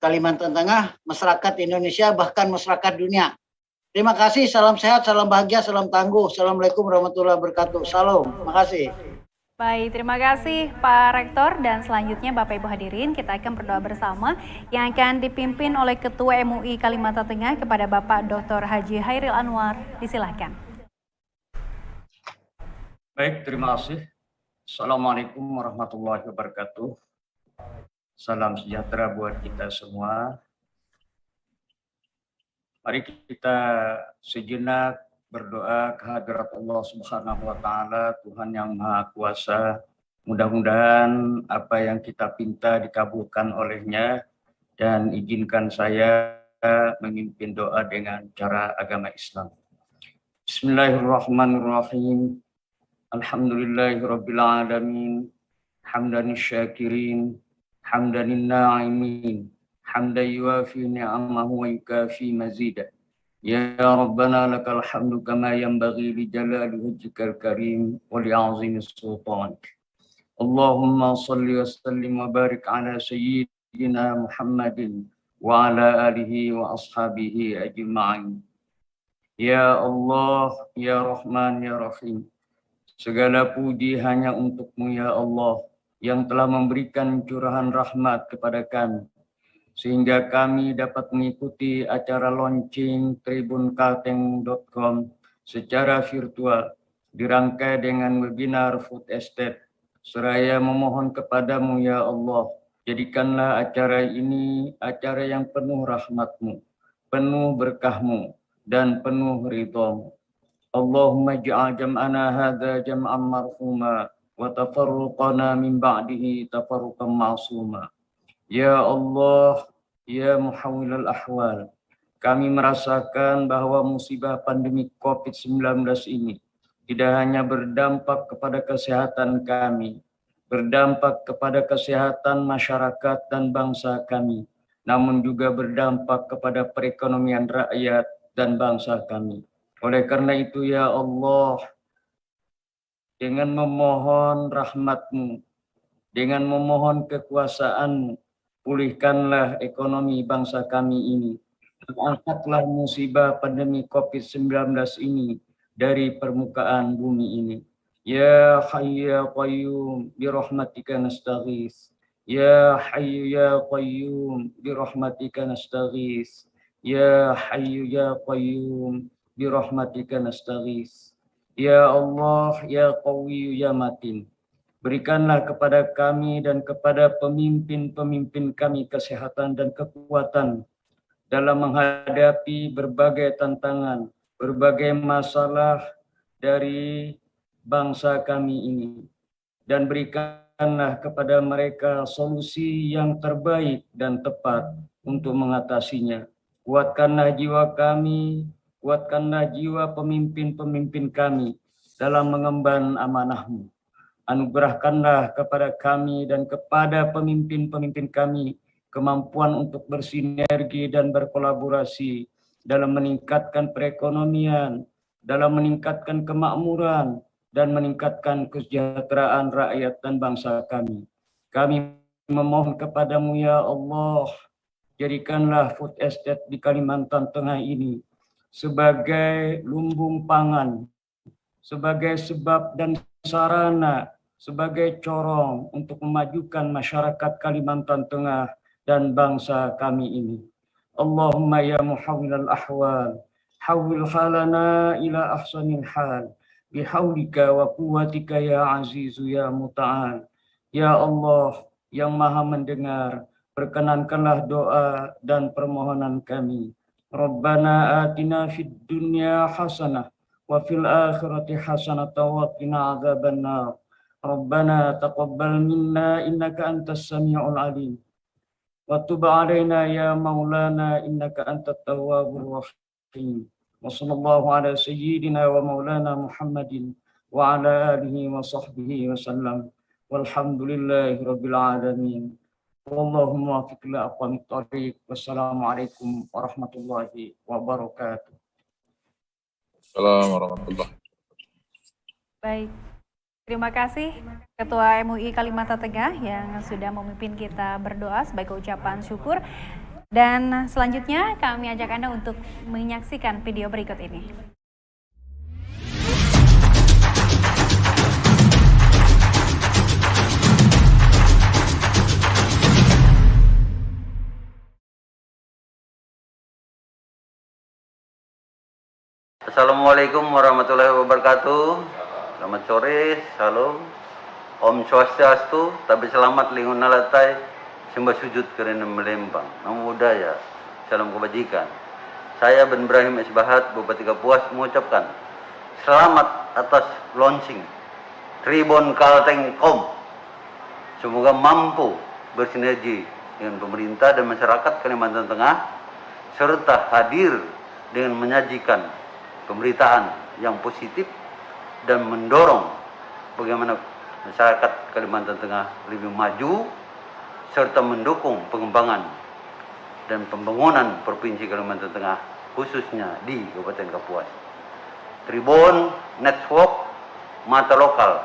Kalimantan Tengah, masyarakat Indonesia, bahkan masyarakat dunia. Terima kasih, salam sehat, salam bahagia, salam tangguh. Assalamualaikum warahmatullahi wabarakatuh. Salam, terima kasih. Baik, terima kasih Pak Rektor, dan selanjutnya Bapak Ibu hadirin kita akan berdoa bersama yang akan dipimpin oleh Ketua MUI Kalimantan Tengah kepada Bapak Dr. Haji Hairil Anwar. Disilahkan. Baik, terima kasih. Assalamualaikum warahmatullahi wabarakatuh. Salam sejahtera buat kita semua. Mari kita sejenak berdoa kehadirat Allah Subhanahu wa Ta'ala, Tuhan yang Maha Kuasa. Mudah-mudahan apa yang kita pinta dikabulkan olehnya, dan izinkan saya memimpin doa dengan cara agama Islam. Bismillahirrahmanirrahim. Alhamdulillahirabbil alamin. Hamdan syakirin, hamdan na'imin, hamdan yuafi ni'amahu wa yukafi mazidah. Ya Rabbana lakal hamdu kama yanbaghi li jalali wajhikal karim wa li 'azimi sultanik. Allahumma salli wa sallim wa barik ala sayyidina Muhammadin wa ala alihi wa ashabihi ajma'in. Ya Allah, ya Rahman, ya Rahim. Segala puji hanya untuk-Mu ya Allah, yang telah memberikan curahan rahmat kepada kami, sehingga kami dapat mengikuti acara launching tribunkalteng.com secara virtual, dirangkai dengan webinar Food Estate. Seraya memohon kepadamu ya Allah, jadikanlah acara ini acara yang penuh rahmat-Mu, penuh berkah-Mu, dan penuh ridha-Mu. Allahumma ja'al jam'ana hadha jam'an marhuma wa tafarruqana min ba'dihi tafarruqan ma'suma. Ya Allah, ya muhawwilal ahwal, kami merasakan bahwa musibah pandemi COVID-19 ini tidak hanya berdampak kepada kesehatan kami, berdampak kepada kesehatan masyarakat dan bangsa kami, namun juga berdampak kepada perekonomian rakyat dan bangsa kami. Oleh karena itu ya Allah, dengan memohon rahmat-Mu, dengan memohon kekuasaan-Mu, pulihkanlah ekonomi bangsa kami ini. Angkatlah musibah pandemi COVID-19 ini dari permukaan bumi ini. Ya Hayyu ya Qayyum birahmatika nastaghits. Ya Hayyu ya Qayyum birahmatika nastaghits. Ya Hayyu ya Qayyum birahmatika nastaghits. Ya Allah, ya Qawiyyu ya Matin, berikanlah kepada kami dan kepada pemimpin-pemimpin kami kesehatan dan kekuatan dalam menghadapi berbagai tantangan, berbagai masalah dari bangsa kami ini, dan berikanlah kepada mereka solusi yang terbaik dan tepat untuk mengatasinya. Kuatkanlah jiwa kami, kuatkanlah jiwa pemimpin-pemimpin kami dalam mengemban amanah-Mu. Anugerahkanlah kepada kami dan kepada pemimpin-pemimpin kami kemampuan untuk bersinergi dan berkolaborasi dalam meningkatkan perekonomian, dalam meningkatkan kemakmuran, dan meningkatkan kesejahteraan rakyat dan bangsa kami. Kami memohon kepadamu ya Allah, jadikanlah Food Estate di Kalimantan Tengah ini sebagai lumbung pangan, sebagai sebab dan sarana, sebagai corong untuk memajukan masyarakat Kalimantan Tengah dan bangsa kami ini. Allahumma ya muhawwilal ahwal, hawwil halana ila ahsanil hal, bihaulika wa quwwatika ya azizu ya muta'al. Ya Allah yang maha mendengar, Perkenankanlah doa dan permohonan kami. Rabbana atina fid dunya hasanah wa fil akhirati hasanah wa qina adzabannar. Rabbana taqabbal minna innaka antas samiul alim. Wa tub alaina ya maulana innaka antat tawwabur rahim. Wa sallallahu ala sayyidina wa maulana Muhammadin wa ala alihi wa sahbihi wa sallam. Walhamdulillahi rabbil alamin. Wallahumma wafiq li aqwamit thariq. Wassalamualaikum warahmatullahi wabarakatuh. Assalamualaikum warahmatullahi wabarakatuh. Baik, terima kasih Ketua MUI Kalimantan Tengah yang sudah memimpin kita berdoa sebagai ucapan syukur. Dan selanjutnya kami ajak Anda untuk menyaksikan video berikut ini. Assalamualaikum warahmatullahi wabarakatuh. Selamat sore, salam. Om Swastiastu, tabi selamat lingun nalatai, sembah sujud kerana melembang. Namo Buddhaya, salam kebajikan. Saya Ben Ibrahim Isbahat, Bupati Kapuas mengucapkan selamat atas launching Tribun Kalteng.com. Semoga mampu bersinergi dengan pemerintah dan masyarakat Kalimantan Tengah serta hadir dengan menyajikan pemberitaan yang positif dan mendorong bagaimana masyarakat Kalimantan Tengah lebih maju serta mendukung pengembangan dan pembangunan Provinsi Kalimantan Tengah khususnya di Kabupaten Kapuas. Tribun Network mata lokal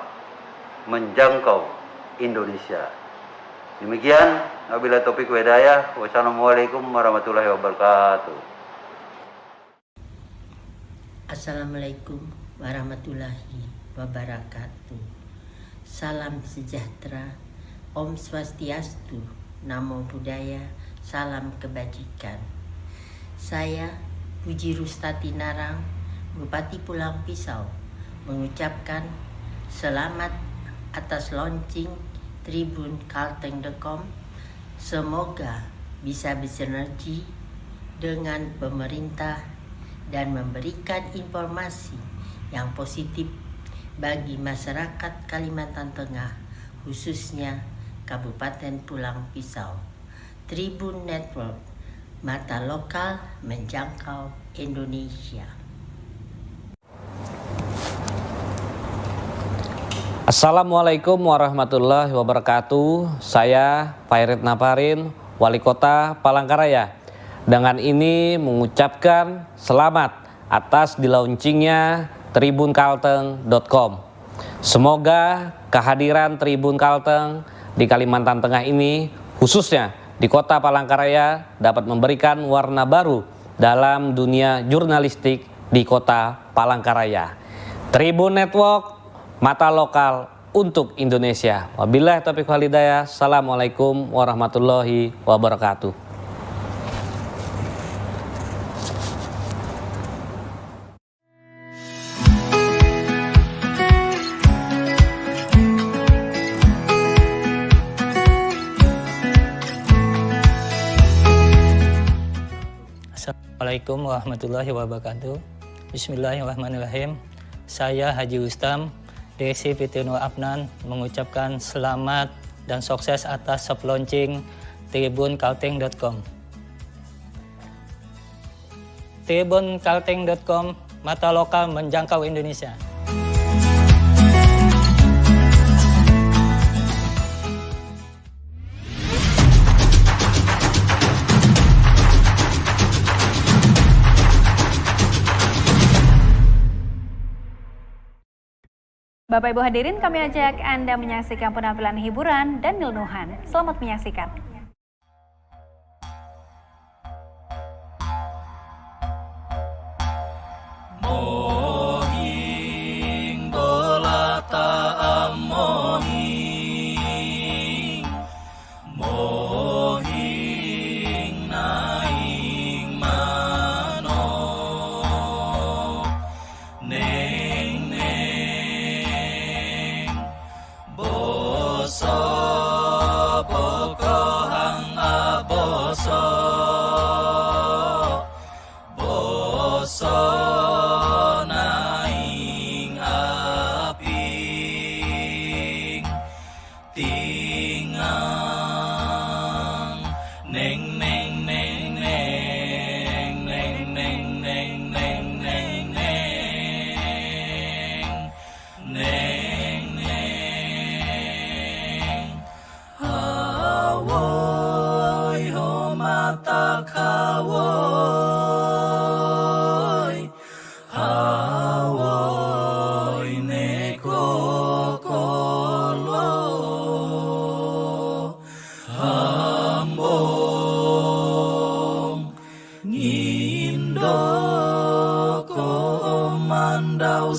menjangkau Indonesia. Demikian, wabillahi taufiq wal hidayah. Wassalamualaikum warahmatullahi wabarakatuh. Assalamualaikum warahmatullahi wabarakatuh. Salam sejahtera, Om Swastiastu, Namo Buddhaya, salam kebajikan. Saya Puji Rustati Narang, Bupati Pulang Pisau, mengucapkan selamat atas launching Tribun Kalteng.com. Semoga bisa bersinergi dengan pemerintah dan memberikan informasi yang positif bagi masyarakat Kalimantan Tengah, khususnya Kabupaten Pulang Pisau. Tribun Network, mata lokal menjangkau Indonesia. Assalamualaikum warahmatullahi wabarakatuh. Saya Pairit Naparin, Wali Kota Palangkaraya. Dengan ini mengucapkan selamat atas dilaunchingnya tribunkalteng.com. Semoga kehadiran Tribun Kalteng di Kalimantan Tengah ini, khususnya di Kota Palangkaraya, dapat memberikan warna baru dalam dunia jurnalistik di Kota Palangkaraya. Tribun Network, mata lokal untuk Indonesia. Wabillahi taufiq wal hidayah. Assalamualaikum warahmatullahi wabarakatuh. Assalamualaikum warahmatullahi wabarakatuh. Bismillahirrahmanirrahim. Saya Haji Ustam, DC PT Nur Afnan, mengucapkan selamat dan sukses atas soft launching tribunkalteng.com. Tribunkalteng.com, mata lokal menjangkau Indonesia. Bapak Ibu hadirin, kami ajak Anda menyaksikan penampilan hiburan dan ilmuwan. Selamat menyaksikan. Mohing bola taam mohing, mohing naing mano, neng neng boso pokok.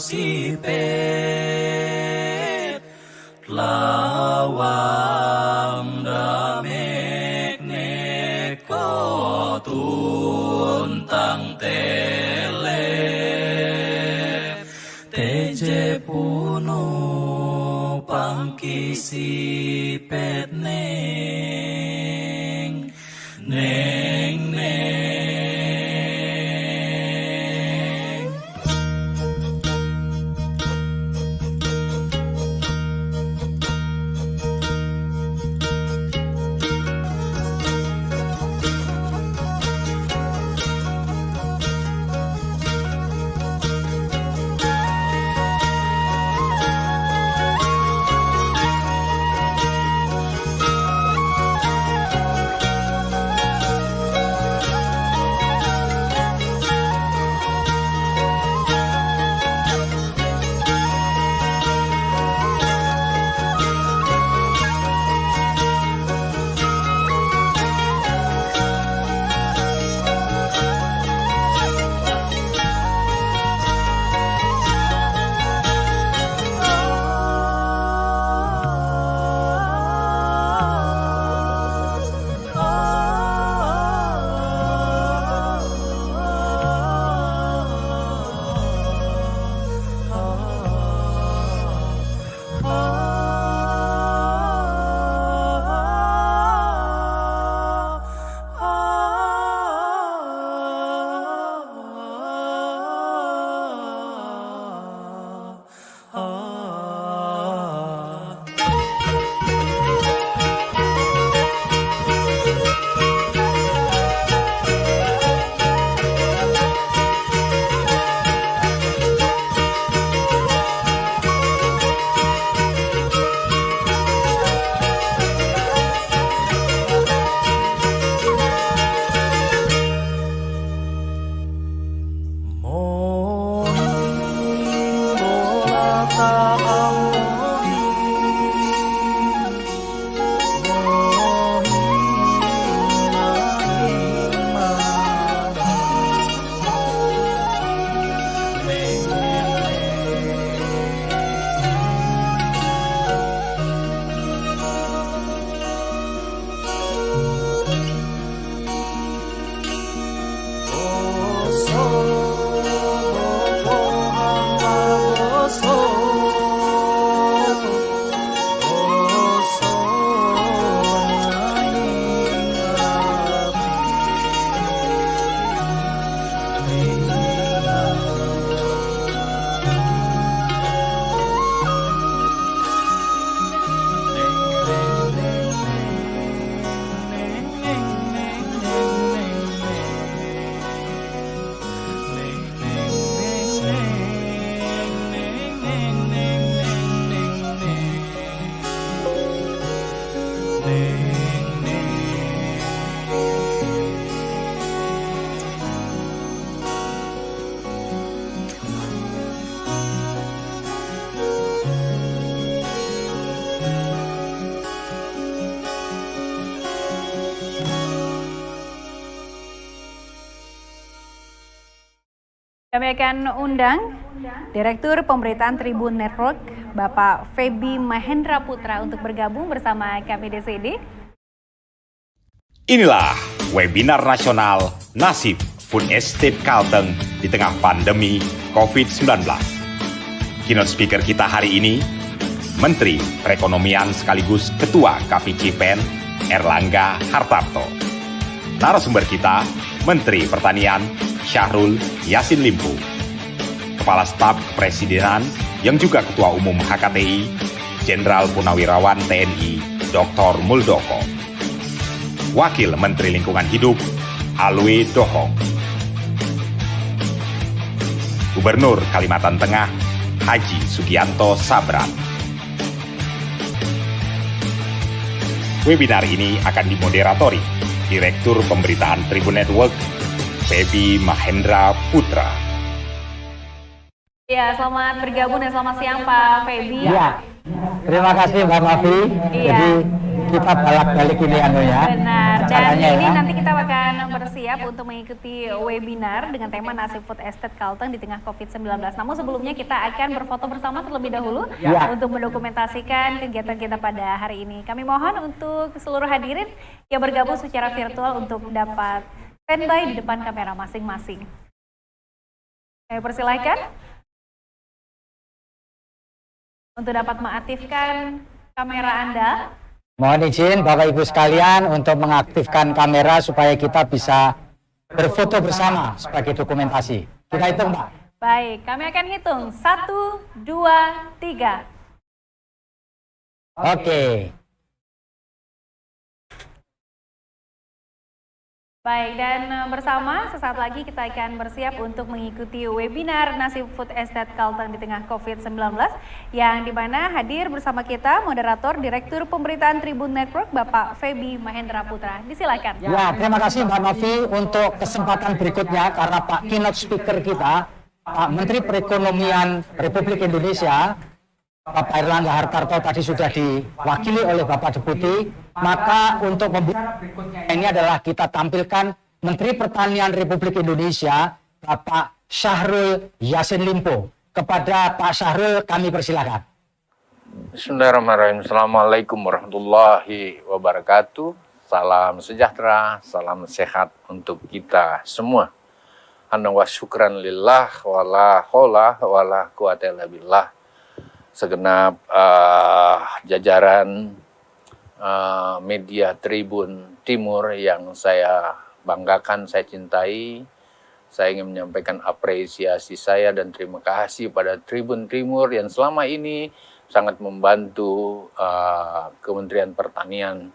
sipet lawang damek neko tuntang tele teje puno pangkisi pet neng neng neng. Kami akan undang Direktur Pemberitaan Tribun Network, Bapak Feby Mahendra Putra untuk bergabung bersama kami di sini. Inilah webinar nasional Nasib Food Estate Kalteng di tengah pandemi COVID-19. Keynote speaker kita hari ini, Menteri Perekonomian sekaligus Ketua KPCPEN, Erlangga Hartarto. Narasumber kita, Menteri Pertanian, Syahrul Yassin Limpo. Kepala Staf Kepresidenan yang juga Ketua Umum HKTI, Jenderal Purnawirawan TNI, Dr. Muldoko. Wakil Menteri Lingkungan Hidup, Alwe Dohong. Gubernur Kalimantan Tengah, Haji Sugianto Sabran. Webinar ini akan dimoderatori Direktur Pemberitaan Tribun Network, Feby Mahendra Putra. Ya, selamat bergabung dan selamat siang Pak Feby. Iya, terima kasih Mbak Mafi. Iya. Jadi kita balak-balik ini ya. Benar. Dan Caranya, ini ya. nanti kita akan bersiap untuk mengikuti webinar dengan tema Nasi Food Estate Kalteng di tengah COVID-19. Namun sebelumnya kita akan berfoto bersama terlebih dahulu Ya. untuk mendokumentasikan kegiatan kita pada hari ini. Kami mohon untuk seluruh hadirin yang bergabung secara virtual untuk dapat standby di depan kamera masing-masing. Saya persilahkan untuk dapat mengaktifkan kamera Anda. Mohon izin Bapak Ibu sekalian untuk mengaktifkan kamera supaya kita bisa berfoto bersama sebagai dokumentasi. Kita hitung, Pak. Baik, kami akan hitung. 1, 2, 3. Oke. Baik, dan bersama sesaat lagi kita akan bersiap untuk mengikuti webinar Nasi Food Estate Kalteng di tengah COVID-19 yang dimana hadir bersama kita moderator Direktur Pemberitaan Tribun Network Bapak Feby Mahendra Putra. Disilakan. Ya, terima kasih Mbak Novi untuk kesempatan berikutnya karena Pak keynote speaker kita, Pak Menteri Perekonomian Republik Indonesia, Bapak Erlangga Hartarto tadi sudah diwakili oleh Bapak Deputi, maka untuk pembicara berikutnya ini adalah kita tampilkan Menteri Pertanian Republik Indonesia, Bapak Syahrul Yassin Limpo. Kepada Pak Syahrul kami persilakan. Bismillahirrahmanirrahim. Assalamualaikum warahmatullahi wabarakatuh. Salam sejahtera, salam sehat untuk kita semua. Hamdan wa syukran lillah wala haula wala quwata illa billah. Segenap jajaran media Tribun Timur yang saya banggakan, saya cintai. Saya ingin menyampaikan apresiasi saya dan terima kasih pada Tribun Timur yang selama ini sangat membantu Kementerian Pertanian